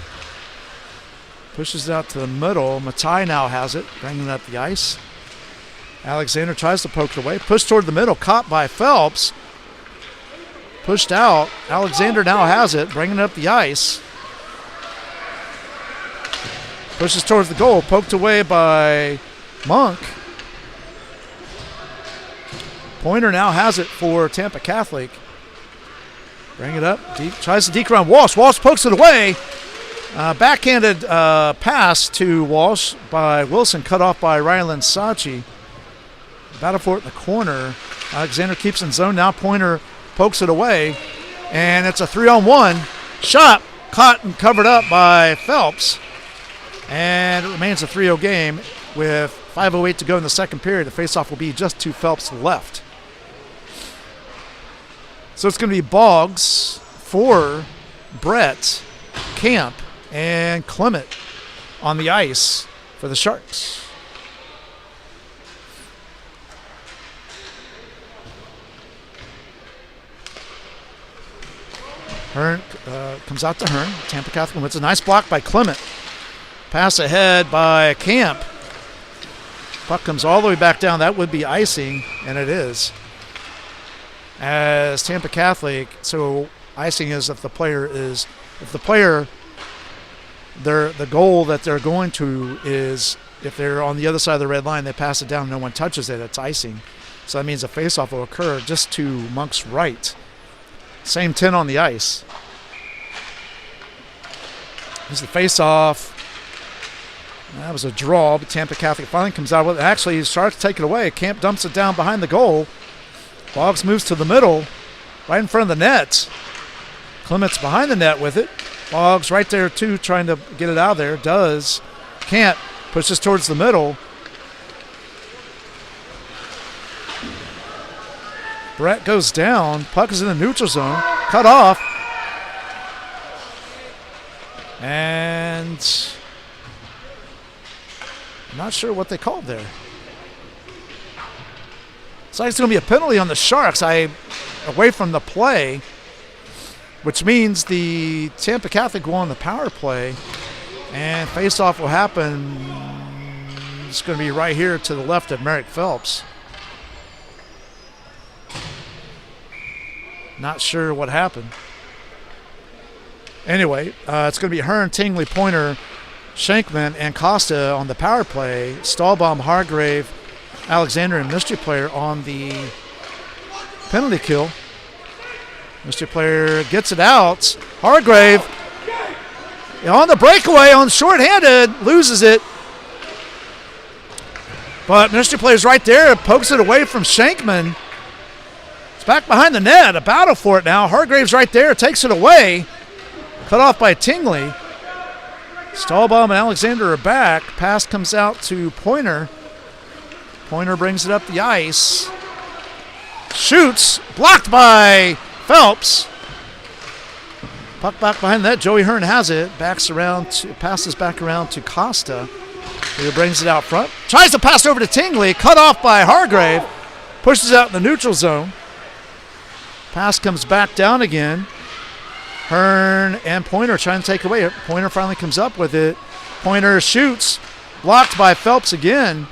pushes it out to the middle. Matai now has it, bringing it up the ice. Alexander tries to poke it away. Pushed toward the middle, caught by Phelps. Pushed out. Alexander now has it, bringing it up the ice. Pushes towards the goal, poked away by Monk. Pointer now has it for Tampa Catholic. Bring it up. Deep, tries to deke around Walsh. Walsh pokes it away. Backhanded pass to Walsh by Wilson, cut off by Ryland Sachi. Battle for it in the corner. Alexander keeps in zone. Now Pointer pokes it away. And it's a 3-on-1. Shot caught and covered up by Phelps. And it remains a 3-0 game with 5:08 to go in the second period. The faceoff will be just to Phelps left. So it's going to be Boggs for Brett, Camp, and Clement on the ice for the Sharks. Hearn comes out to Hearn. Tampa Catholic wins. A nice block by Clement. Pass ahead by Camp. Puck comes all the way back down. That would be icing, and it is. As Tampa Catholic, so icing is if the player, the goal that they're going to is if they're on the other side of the red line, they pass it down, no one touches it, it's icing. So that means a faceoff will occur just to Monk's right. Same 10 on the ice. Here's the faceoff. That was a draw, but Tampa Catholic finally comes out with it. Actually, Sharks take it away. Camp dumps it down behind the goal. Boggs moves to the middle, right in front of the net. Clement's behind the net with it. Boggs right there, too, trying to get it out of there. Does. Can't. Pushes towards the middle. Brett goes down. Puck is in the neutral zone. Cut off. And I'm not sure what they called there. It's like it's going to be a penalty on the Sharks away from the play, which means the Tampa Catholic will on the power play, and face-off will happen. It's going to be right here to the left of Merrick Phelps. Not sure what happened. Anyway, it's going to be Hearn, Tingley, Pointer, Shankman, and Costa on the power play. Stahlbaum, Hargrave, Alexander, and mystery player on the penalty kill. Mystery player gets it out. Hargrave on the breakaway, on shorthanded, loses it. But mystery player's right there, pokes it away from Shankman. It's back behind the net, a battle for it now. Hargrave's right there, takes it away. Cut off by Tingley. Stahlbaum and Alexander are back. Pass comes out to Pointer. Pointer brings it up the ice. Shoots. Blocked by Phelps. Puck back behind that. Joey Hearn has it. Passes back around to Costa, who brings it out front. Tries to pass over to Tingley. Cut off by Hargrave. Pushes out in the neutral zone. Pass comes back down again. Hearn and Pointer trying to take away. Pointer finally comes up with it. Pointer shoots. Blocked by Phelps again.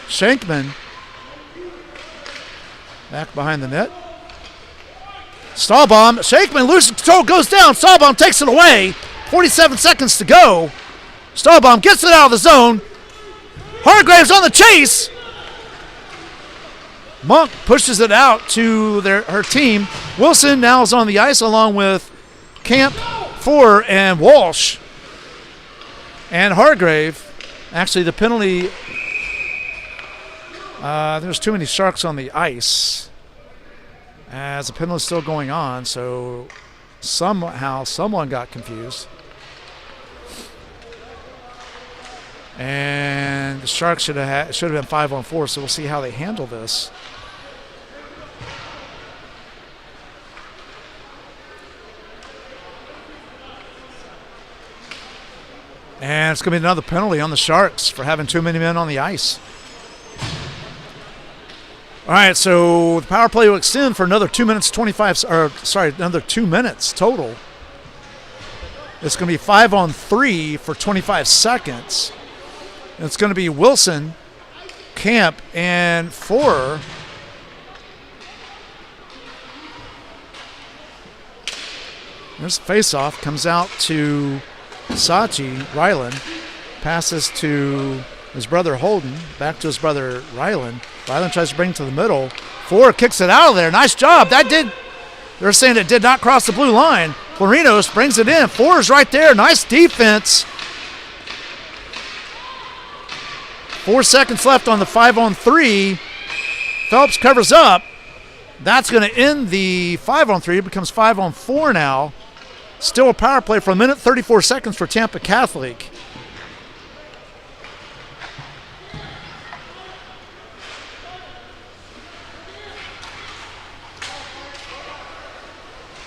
Shankman. Back behind the net. Stahlbaum. Shankman loses control, goes down. Stahlbaum takes it away. 47 seconds to go. Stahlbaum gets it out of the zone. Hargrave's on the chase. Monk pushes it out to her team. Wilson now is on the ice along with Camp, Four, and Walsh. And Hargrave. Actually, the penalty, there's too many Sharks on the ice. As the penalty is still going on, so somehow someone got confused. And the Sharks should have been 5-on-4, so we'll see how they handle this. And it's going to be another penalty on the Sharks for having too many men on the ice. All right, so the power play will extend for another 2 minutes another 2 minutes total. It's going to be 5-on-3 for 25 seconds. And it's going to be Wilson, Camp, and Four. There's the face-off. Comes out to Sachi. Ryland passes to his brother Holden. Back to his brother Ryland. Ryland tries to bring it to the middle. Four kicks it out of there. Nice job. They're saying it did not cross the blue line. Florinos brings it in. Four is right there. Nice defense. 4 seconds left on the 5-on-3. Phelps covers up. That's going to end the 5-on-3. It becomes 5-on-4 now. Still a power play for 1 minute 34 seconds for Tampa Catholic.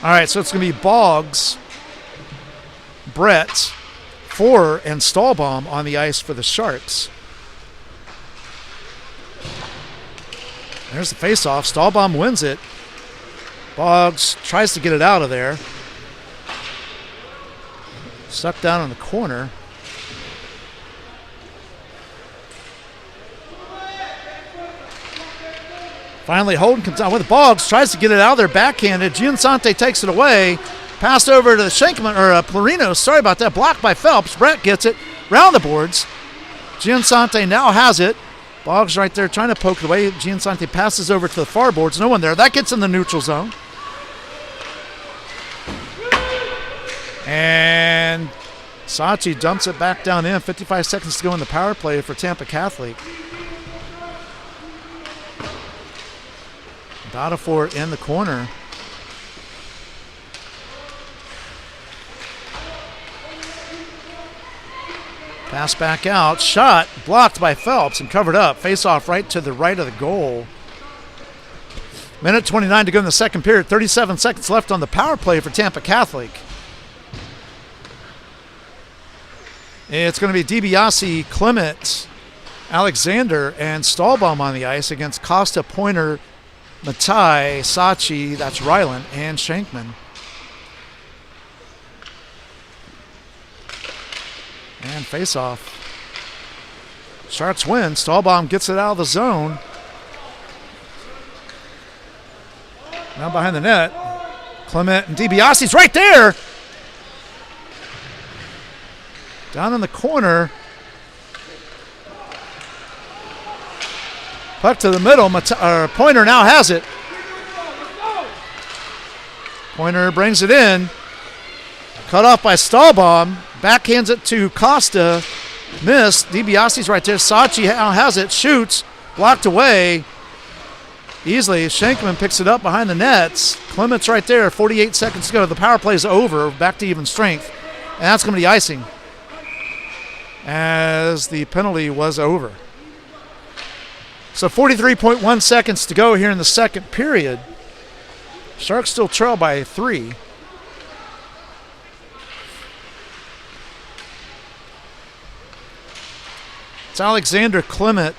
All right, so it's going to be Boggs, Brett, Four, and Stahlbaum on the ice for the Sharks. There's the face-off. Stahlbaum wins it. Boggs tries to get it out of there. Stuck down in the corner. Finally, Holden comes out with Boggs, tries to get it out of there, backhanded. Giansante takes it away. Passed over to the Shankman, or Plurino. Sorry about that. Blocked by Phelps. Brett gets it. Round the boards. Giansante now has it. Boggs right there trying to poke it away. Giansante passes over to the far boards. No one there. That gets in the neutral zone. And Sachi dumps it back down in. 55 seconds to go in the power play for Tampa Catholic. Botafour in the corner. Pass back out. Shot blocked by Phelps and covered up. Face off right to the right of the goal. Minute 29 to go in the second period. 37 seconds left on the power play for Tampa Catholic. It's going to be DiBiase, Clement, Alexander, and Stahlbaum on the ice against Costa, Pointer, Matai, Sachi, that's Ryland, and Shankman. And face-off. Sharks win. Stahlbaum gets it out of the zone. Now behind the net. Clement and DiBiase's right there. Down in the corner. Puck to the middle. Pointer now has it. Pointer brings it in. Cut off by Stahlbaum. Backhands it to Costa. Missed. DiBiase's right there. Sachi now has it. Shoots. Blocked away. Easily. Shankman picks it up behind the nets. Clement's right there. 48 seconds to go. The power play is over. Back to even strength. And that's going to be icing. as the penalty was over. So 43.1 seconds to go here in the second period. Sharks still trail by 3. It's Alexander, Clement,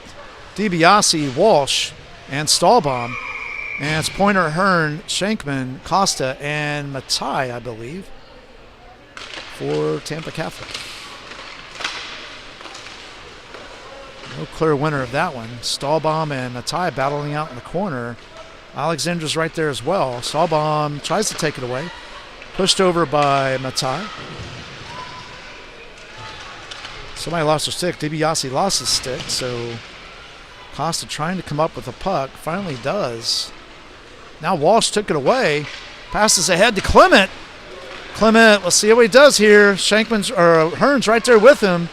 DiBiase, Walsh, and Stahlbaum. And it's Pointer, Hearn, Shankman, Costa, and Matai, I believe, for Tampa Catholic. No clear winner of that one. Stahlbaum and Matai battling out in the corner. Alexander's right there as well. Stahlbaum tries to take it away. Pushed over by Matai. Somebody lost their stick. DiBiase lost his stick, so Costa trying to come up with a puck. Finally does. Now Walsh took it away. Passes ahead to Clement. Clement, let's see what he does here. Hearn's right there with him.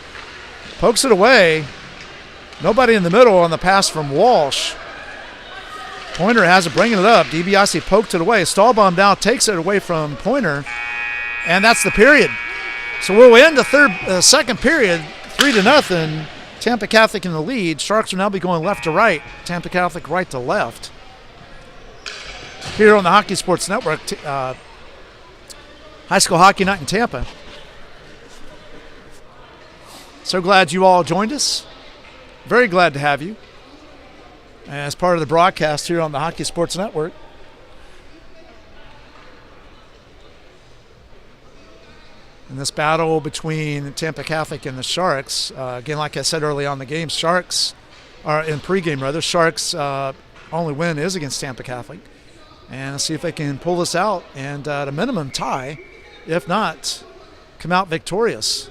Pokes it away. Nobody in the middle on the pass from Walsh. Pointer has it, bringing it up. DiBiase poked it away. Stahlbaum now takes it away from Pointer. And that's the period. So we'll end the second period, 3-0. Tampa Catholic in the lead. Sharks will now be going left to right. Tampa Catholic right to left. Here on the Hockey Sports Network, high school hockey night in Tampa. So glad you all joined us. Very glad to have you as part of the broadcast here on the Hockey Sports Network. In this battle between Tampa Catholic and the Sharks, again, like I said early on in the game, Sharks are in pregame rather. Sharks only win is against Tampa Catholic, and let's see if they can pull this out and at a minimum tie, if not, come out victorious.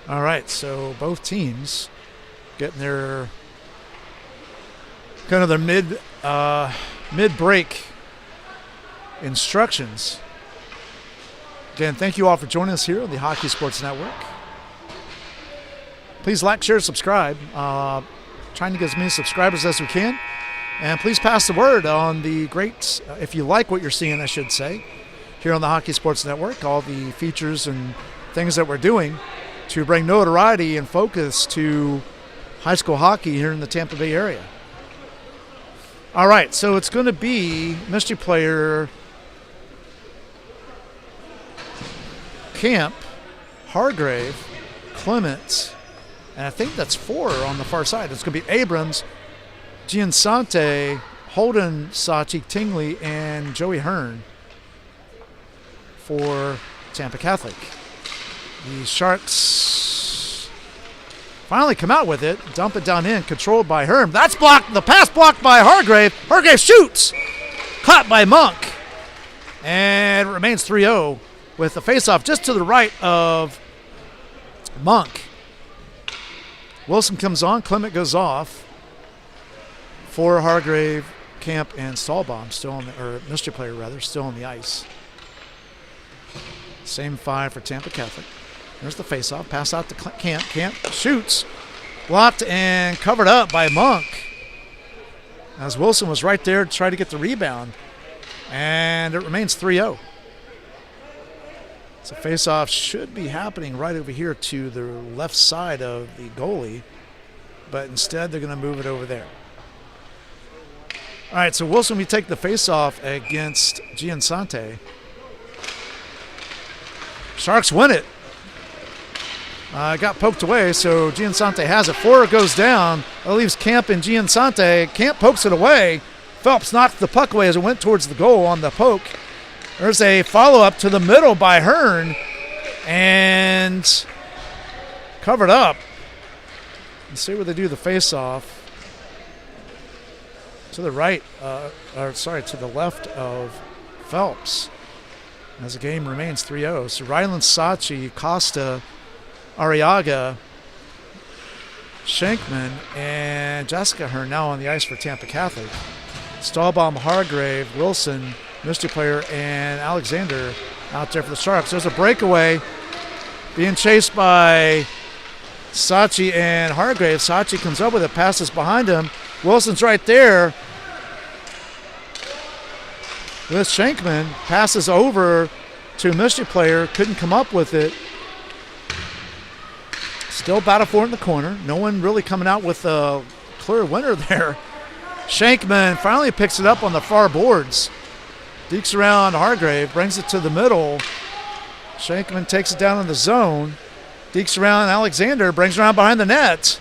All right, so both teams getting their kind of their mid-break instructions. Again, thank you all for joining us here on the Hockey Sports Network. Please like, share, subscribe. Trying to get as many subscribers as we can. And please pass the word on the great, if you like what you're seeing, I should say, here on the Hockey Sports Network, all the features and things that we're doing to bring notoriety and focus to high school hockey here in the Tampa Bay area. All right, so it's going to be mystery player Camp, Hargrave, Clements, and I think that's 4 on the far side. It's going to be Abrams, Giansante, Holden, Sachi, Tingley, and Joey Hearn for Tampa Catholic. The Sharks finally come out with it, dump it down in, controlled by Hearn. That's blocked, the pass blocked by Hargrave. Hargrave shoots, caught by Monk, and it remains 3-0 with the faceoff just to the right of Monk. Wilson comes on, Clement goes off for Hargrave, Camp, and Stahlbaum, still on the, or mystery player rather, still on the ice. Same 5 for Tampa Catholic. There's the faceoff. Pass out to Camp. Camp shoots. Blocked and covered up by Monk. As Wilson was right there to try to get the rebound. And it remains 3-0. So faceoff should be happening right over here to the left side of the goalie. But instead they're going to move it over there. All right, so Wilson, we take the faceoff against Giansante. Sharks win it. Got poked away, so Giansante has it. 4 goes down. That leaves Camp and Giansante. Camp pokes it away. Phelps knocked the puck away as it went towards the goal on the poke. There's a follow-up to the middle by Hearn. And covered up. Let's see where they do the face-off. To the right, to the left of Phelps. As the game remains 3-0. So Ryland, Sachi, Costa, Arriaga, Shankman, and Jessica Hearn now on the ice for Tampa Catholic. Stahlbaum, Hargrave, Wilson, Misty player, and Alexander out there for the Sharks. There's a breakaway being chased by Sachi and Hargrave. Sachi comes up with it, passes behind him. Wilson's right there with Shankman. Passes over to Misty player. Couldn't come up with it. Still battle for it in the corner. No one really coming out with a clear winner there. Shankman finally picks it up on the far boards. Dekes around Hargrave, brings it to the middle. Shankman takes it down in the zone. Dekes around Alexander, brings it around behind the net.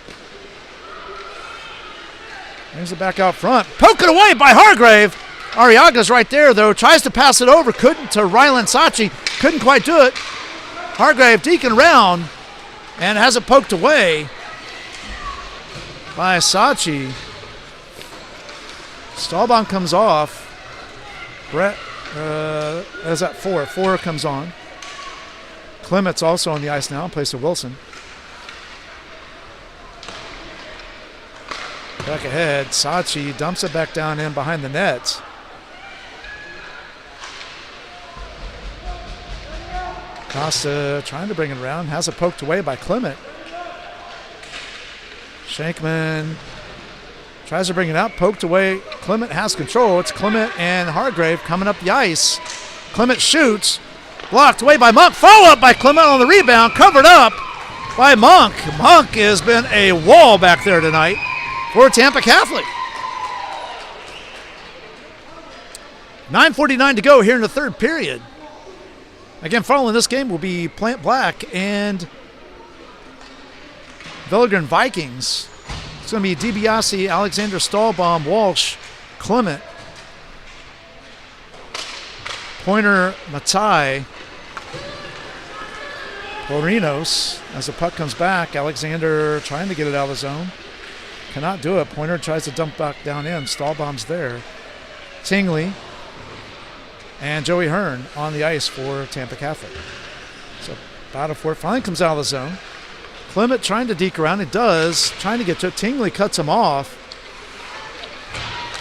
Brings it back out front. Poke it away by Hargrave. Arriaga's right there, though. Tries to pass it over. Couldn't to Ryland Sachi. Couldn't quite do it. Hargrave deking around and has it poked away by Sachi. Stahlbaum comes off. Brett, is that 4? 4 comes on. Clement's also on the ice now in place of Wilson. Back ahead, Sachi dumps it back down in behind the net. Costa trying to bring it around, has it poked away by Clement. Shankman tries to bring it out, poked away. Clement has control. It's Clement and Hargrave coming up the ice. Clement shoots, blocked away by Monk. Follow up by Clement on the rebound, covered up by Monk. Monk has been a wall back there tonight for Tampa Catholic. 9:49 to go here in the third period. Again, following this game will be Plant Black and Villigran Vikings. It's going to be DiBiase, Alexander, Stahlbaum, Walsh, Clement, Pointer, Matai, Lorinos. As the puck comes back, Alexander trying to get it out of the zone. Cannot do it. Pointer tries to dump back down in. Stahlbaum's there. Tingley and Joey Hearn on the ice for Tampa Catholic. So battle for it. Finally comes out of the zone. Clement trying to deke around. It does. Trying to get to it. Tingley cuts him off.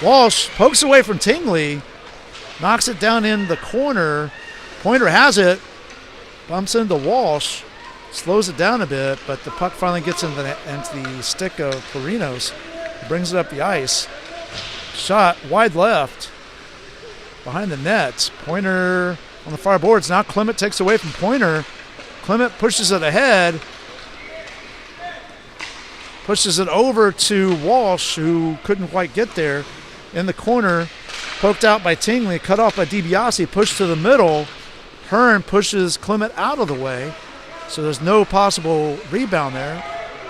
Walsh pokes away from Tingley. Knocks it down in the corner. Pointer has it. Bumps into Walsh. Slows it down a bit, but the puck finally gets into the stick of Florinos. Brings it up the ice. Shot wide left. Behind the net. Pointer on the far boards. Now Clement takes away from Pointer. Clement pushes it ahead. Pushes it over to Walsh, who couldn't quite get there. In the corner, poked out by Tingley, cut off by DiBiase, pushed to the middle. Hearn pushes Clement out of the way, so there's no possible rebound there.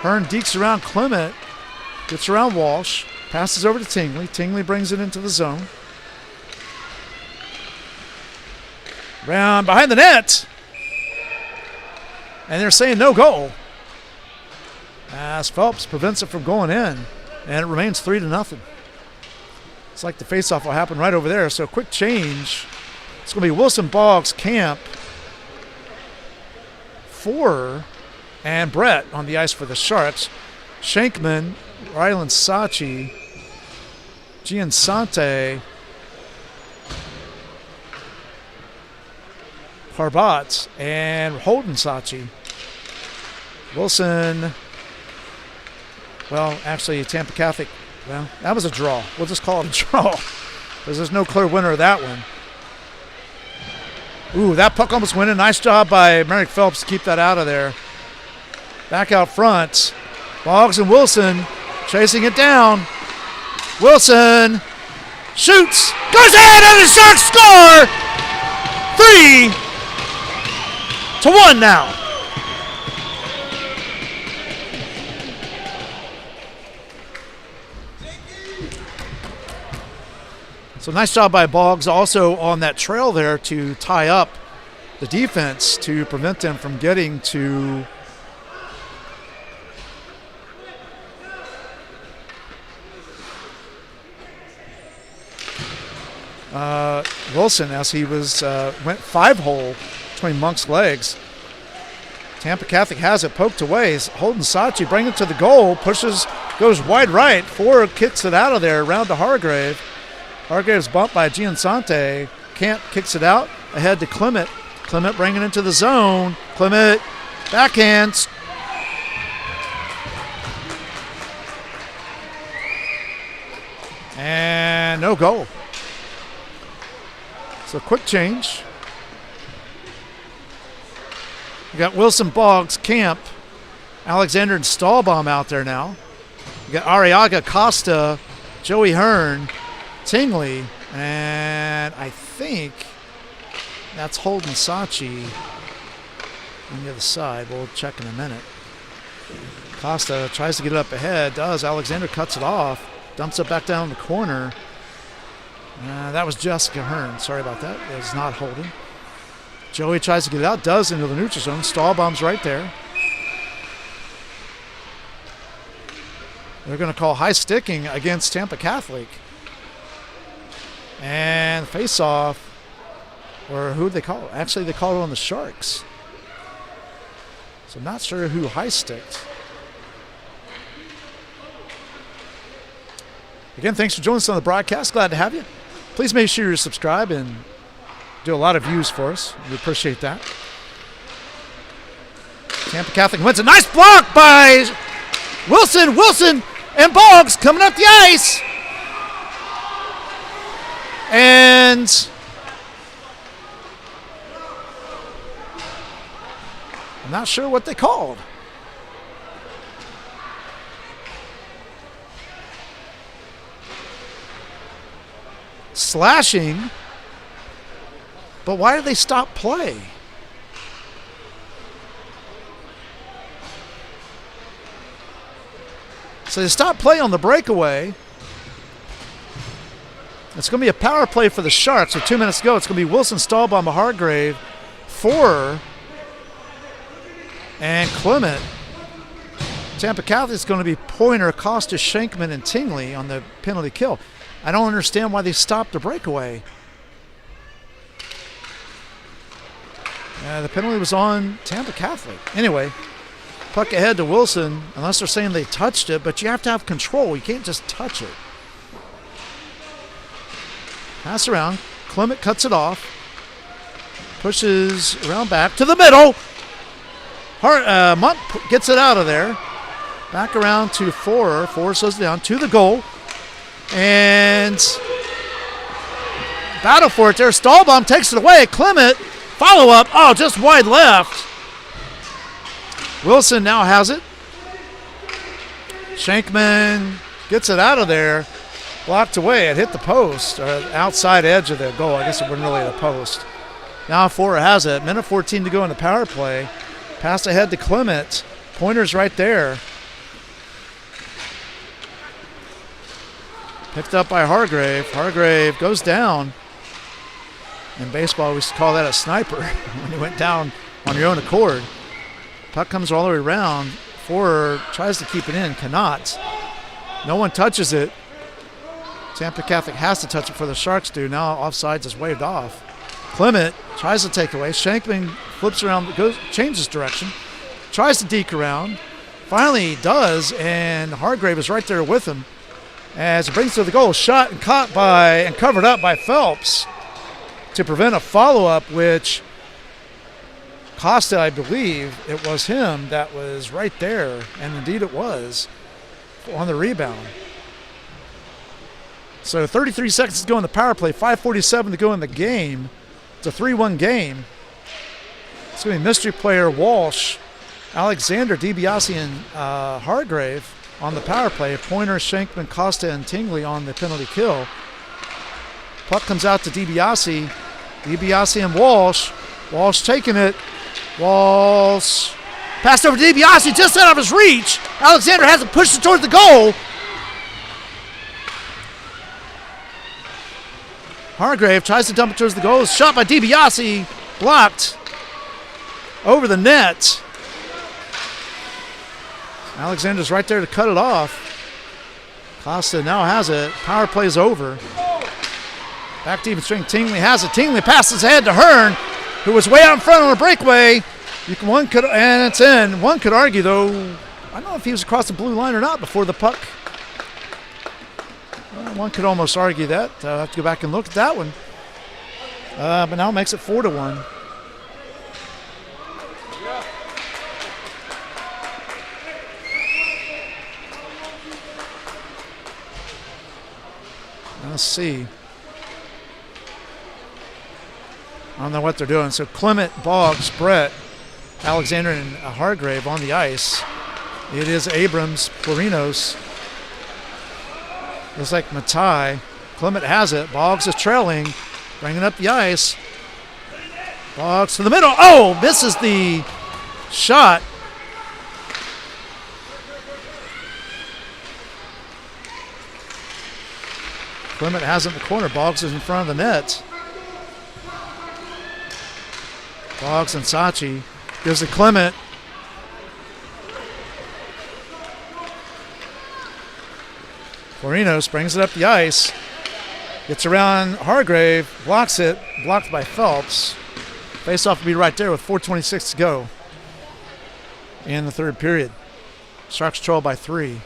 Hearn dekes around Clement, gets around Walsh, passes over to Tingley. Tingley brings it into the zone. Round behind the net. And they're saying no goal, as Phelps prevents it from going in, and it remains 3-0. It's like the faceoff will happen right over there. So quick change. It's going to be Wilson, Boggs, Camp, 4, and Brett on the ice for the Sharks. Shankman, Ryland Sachi, Giansante, Harbat, and Holden Sachi. Wilson, well, actually, Tampa Catholic, well, that was a draw. We'll just call it a draw because there's no clear winner of that one. Ooh, that puck almost went in. Nice job by Merrick Phelps to keep that out of there. Back out front. Boggs and Wilson chasing it down. Wilson shoots, goes ahead, and the Sharks score! 3-1 now. So nice job by Boggs also on that trail there to tie up the defense to prevent them from getting to Wilson as he was went 5-hole between Monk's legs. Tampa Catholic has it poked away. Holden Sachi bring it to the goal, pushes, goes wide right. Ford kicks it out of there around to Hargrave. Hargrave's bumped by Giansante. Camp kicks it out. Ahead to Clement. Clement bringing it into the zone. Clement backhands. And no goal. So quick change. We got Wilson, Boggs, Camp, Alexander, and Stahlbaum out there now. We got Arriaga, Costa, Joey Hearn, Tingley, and I think that's Holden Sachi on the other side. We'll check in a minute. Costa tries to get it up ahead. Does. Alexander cuts it off. Dumps it back down in the corner. That was Jessica Hearn. Sorry about that. It was not Holden. Joey tries to get it out. Does into the neutral zone. Stahlbaum's right there. They're going to call high sticking against Tampa Catholic. And face-off, or who did they call it? Actually, they called it on the Sharks. So I'm not sure who high sticked. Again, thanks for joining us on the broadcast. Glad to have you. Please make sure you subscribe and do a lot of views for us. We appreciate that. Tampa Catholic wins. A nice block by Wilson. Wilson and Boggs coming up the ice. And I'm not sure what they called. Slashing. But why did they stop play? So they stopped play on the breakaway. It's going to be a power play for the Sharks with 2 minutes to go. It's going to be Wilson, Stahlbaum, Hargrave, Forer, and Clement. Tampa Catholic is going to be Pointer, Costa, Shankman, and Tingley on the penalty kill. I don't understand why they stopped the breakaway. The penalty was on Tampa Catholic. Anyway, puck ahead to Wilson, unless they're saying they touched it, but you have to have control. You can't just touch it. Pass around. Clement cuts it off. Pushes around back to the middle. Munt gets it out of there. Back around to Forer. Forer slows it down to the goal. And battle for it there. Stahlbaum takes it away. Clement, follow up. Oh, just wide left. Wilson now has it. Shankman gets it out of there. Blocked away. It hit the post, or outside edge of the goal. I guess it wasn't really the post. Now Forer has it. Minute 14 to go in the power play. Pass ahead to Clement. Pointer's right there. Picked up by Hargrave. Hargrave goes down. In baseball, we used to call that a sniper when you went down on your own accord. Puck comes all the way around. Forer tries to keep it in, cannot. No one touches it. Tampa Catholic has to touch it before the Sharks do. Now offsides is waved off. Clement tries to take away. Shankman flips around, changes direction, tries to deke around. Finally he does, and Hargrave is right there with him as it brings to the goal. Shot and caught by and covered up by Phelps to prevent a follow-up, which Costa, I believe, it was him that was right there, and indeed it was, on the rebound. So 33 seconds to go in the power play, 5:47 to go in the game. It's a 3-1 game. It's going to be mystery player Walsh, Alexander, DiBiase, and Hargrave on the power play. Pointer, Shankman, Costa, and Tingley on the penalty kill. Puck comes out to DiBiase. DiBiase and Walsh. Walsh taking it. Walsh passed over to DiBiase, just out of his reach. Alexander has to push it towards the goal. Hargrave tries to dump it towards the goal. Shot by DiBiase, blocked over the net. Alexander's right there to cut it off. Costa now has it. Power play is over. Back to even strength. Tingley has it. Tingley passes ahead to Hearn, who was way out in front on a breakaway. And it's in. One could argue, though, I don't know if he was across the blue line or not before the puck. Well, one could almost argue that. I'll have to go back and look at that one. But now it makes it 4-1. Let's see. I don't know what they're doing. So Clement, Boggs, Brett, Alexander, and Hargrave on the ice. It is Abrams, Florinos. Looks like Matai. Clement has it. Boggs is trailing, bringing up the ice. Boggs to the middle. Oh, misses the shot. Clement has it in the corner. Boggs is in front of the net. Boggs and Sachi gives it Clement. Florinos brings it up the ice. Gets around Hargrave. Blocks it. Blocked by Phelps. Face-off will be right there with 4:26 to go in the third period. Sharks trail by 3.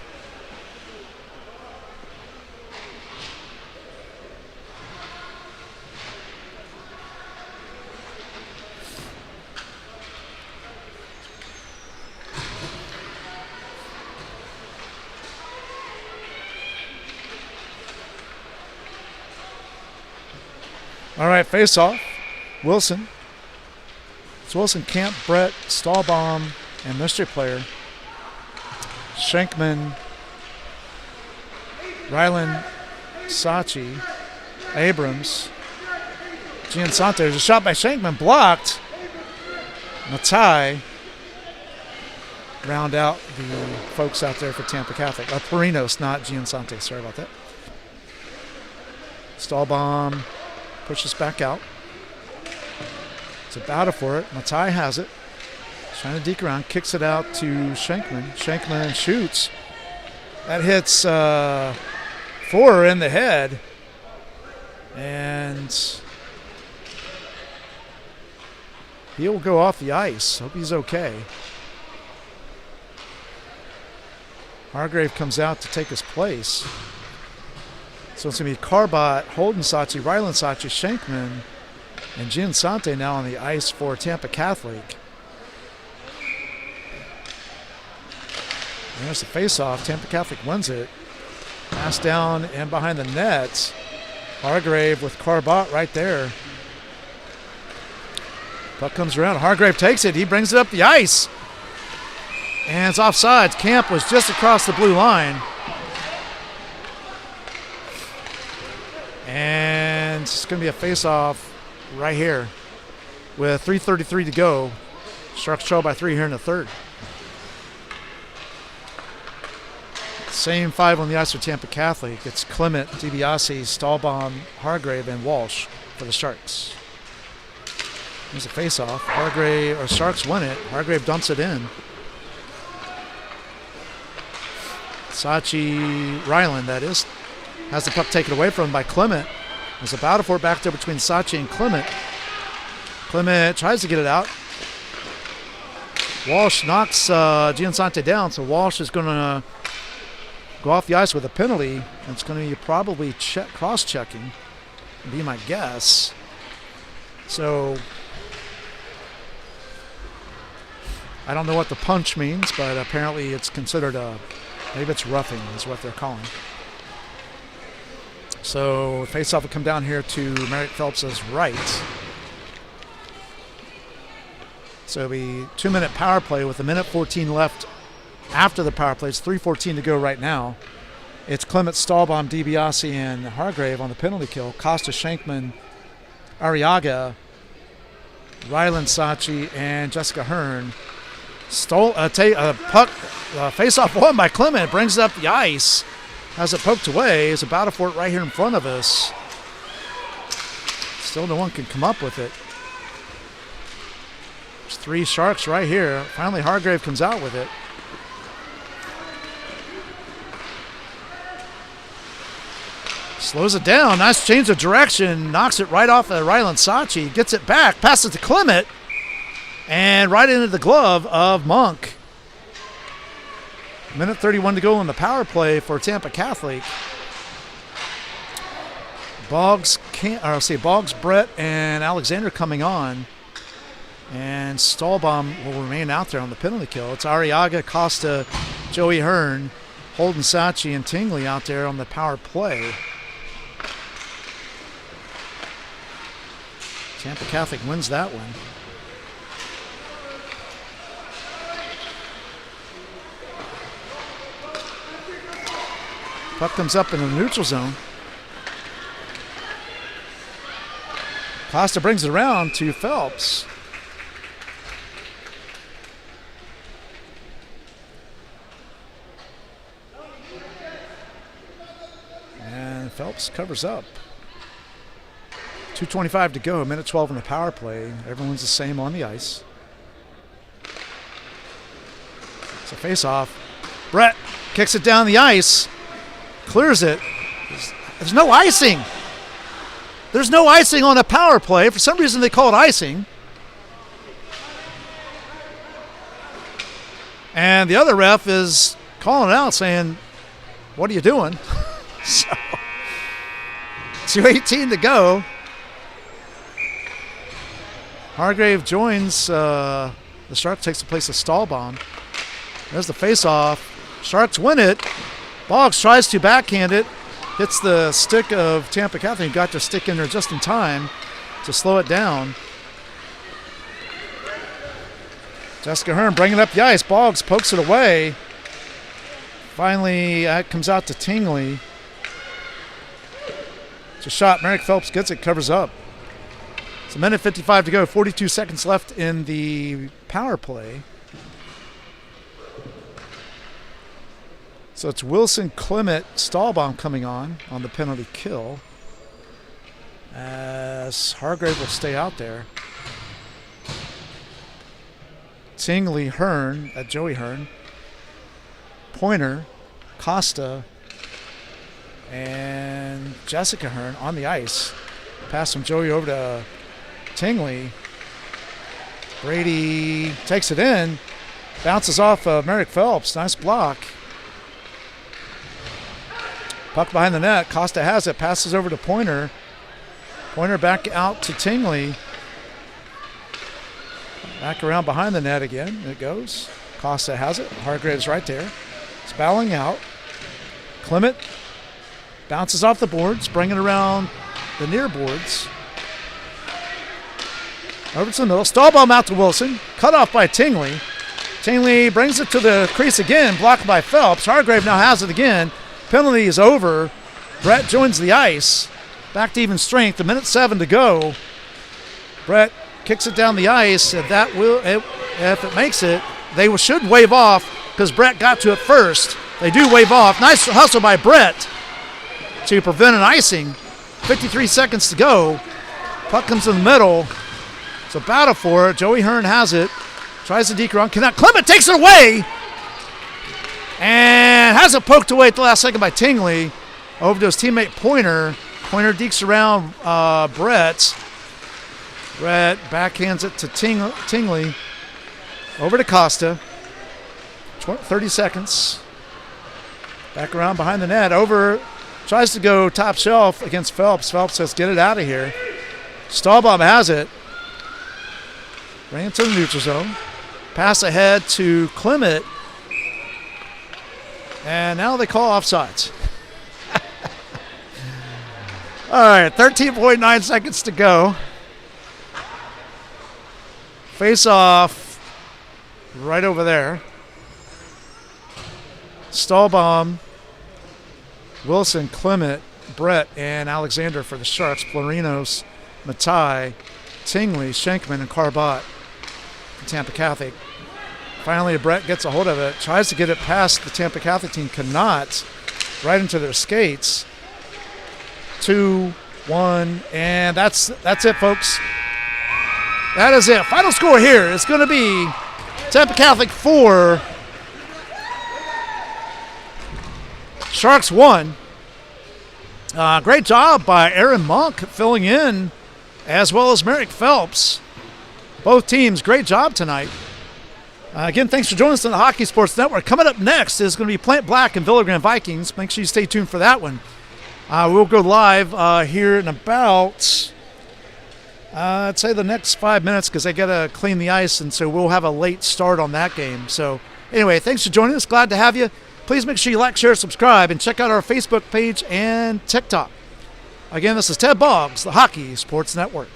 All right, face-off. Wilson. It's Wilson, Camp, Brett, Stahlbaum, and mystery player. Schenkman, Ryland, Sachi, Abrams, Giansante. There's a shot by Schenkman, blocked. Matai round out the folks out there for Tampa Catholic. Perinos, not Giansante. Sorry about that. Stahlbaum pushes back out. It's a battle for it. Matai has it. Trying to deke around. Kicks it out to Schenkman. Schenkman shoots. That hits Forer in the head. And he'll go off the ice. Hope he's okay. Hargrave comes out to take his place. So it's going to be Carbot, Holden Sachi, Ryland Sachi, Schenkman, and Giansante now on the ice for Tampa Catholic. And there's the face-off. Tampa Catholic wins it. Pass down and behind the net. Hargrave with Carbot right there. Puck comes around. Hargrave takes it. He brings it up the ice. And it's offsides. Camp was just across the blue line. And it's going to be a face-off right here with 3:33 to go. Sharks trail by 3 here in the third. Same 5 on the ice for Tampa Catholic. It's Clement, DiBiase, Stahlbaum, Hargrave, and Walsh for the Sharks. There's a face-off. Sharks win it. Hargrave dumps it in. Sachi Ryland, that is, has the puck taken away from him by Clement. There's a battle for it back there between Sachi and Clement. Clement tries to get it out. Walsh knocks Giansante down, so Walsh is going to go off the ice with a penalty. And it's going to be probably cross-checking, would be my guess. So I don't know what the punch means, but apparently it's considered maybe it's roughing is what they're calling. So face-off will come down here to Merrick Phelps' right. So it'll be 2-minute power play with 1:14 left after the power play. It's 3:14 to go right now. It's Clement, Stahlbaum, DiBiase, and Hargrave on the penalty kill. Costa, Schenkman, Arriaga, Ryland Sachi, and Jessica Hearn. Puck face-off won by Clement. Brings it up the ice. Has it poked away. It's a battle for it right here in front of us. Still no one can come up with it. There's 3 Sharks right here. Finally Hargrave comes out with it. Slows it down. Nice change of direction. Knocks it right off of Ryland Sachi. Gets it back. Passes to Clement. And right into the glove of Monk. 1:31 to go in the power play for Tampa Catholic. Boggs, Brett, and Alexander coming on. And Stahlbaum will remain out there on the penalty kill. It's Arriaga, Costa, Joey Hearn, Holden Sachi, and Tingley out there on the power play. Tampa Catholic wins that one. Puck comes up in the neutral zone. Costa brings it around to Phelps. And Phelps covers up. 2:25 to go, minute 12 in the power play. Everyone's the same on the ice. It's a face-off. Brett kicks it down the ice, clears it. There's no icing. There's no icing on a power play. For some reason, they call it icing. And the other ref is calling it out, saying, "What are you doing?" So, 2:18 to go. Hargrave joins the Sharks, takes the place of Stahlbaum. There's the face-off. Sharks win it. Boggs tries to backhand it. Hits the stick of Tampa Catholic. He got their stick in there just in time to slow it down. Jessica Hearn bringing up the ice. Boggs pokes it away. Finally, that comes out to Tingley. It's a shot. Merrick Phelps gets it, covers up. It's a minute 55 to go. 42 seconds left in the power play. So it's Wilson, Clement, Stahlbaum coming on the penalty kill. As Hargrave will stay out there. Tingley, Hearn, Joey Hearn, Pointer, Costa, and Jessica Hearn on the ice. Pass from Joey over to Tingley. Brady takes it in, bounces off of Merrick Phelps. Nice block. Puck behind the net. Costa has it. Passes over to Pointer. Pointer back out to Tingley. Back around behind the net again. It goes. Costa has it. Hargrave's right there. It's battling out. Clement bounces off the boards, bringing it around the near boards. Over to the middle. Stahlbaum out to Wilson. Cut off by Tingley. Tingley brings it to the crease again. Blocked by Phelps. Hargrave now has it again. Penalty is over. Brett joins the ice. Back to even strength. A minute 7 to go. Brett kicks it down the ice. If it makes it, they should wave off because Brett got to it first. They do wave off. Nice hustle by Brett to prevent an icing. 53 seconds to go. Puck comes in the middle. It's a battle for it. Joey Hearn has it. Tries to deke around. Clement takes it away. And has it poked away at the last second by Tingley. Over to his teammate Pointer. Pointer dekes around Brett. Brett backhands it to Tingley. Over to Costa. 30 seconds. Back around behind the net. Over. Tries to go top shelf against Phelps. Phelps says, "Get it out of here." Stahlbaum has it. Bring it to the neutral zone. Pass ahead to Clement. And now they call offsides. All right, 13.9 seconds to go. Face off right over there. Stahlbaum, Wilson, Clement, Brett, and Alexander for the Sharks. Florinos, Matai, Tingley, Schenkman, and Carbat for Tampa Catholic. Finally, Brett gets a hold of it, tries to get it past the Tampa Catholic team, cannot, right into their skates. 2-1, and that's it, folks. That is it. Final score here is going to be Tampa Catholic 4, Sharks 1. Great job by Aaron Monk filling in, as well as Merrick Phelps. Both teams, great job tonight. Again, thanks for joining us on the Hockey Sports Network. Coming up next is going to be Plant Black and Villa Grand Vikings. Make sure you stay tuned for that one. We'll go live here in about, I'd say the next 5 minutes because I got to clean the ice, and so we'll have a late start on that game. So anyway, thanks for joining us. Glad to have you. Please make sure you like, share, subscribe, and check out our Facebook page and TikTok. Again, this is Ted Boggs, the Hockey Sports Network.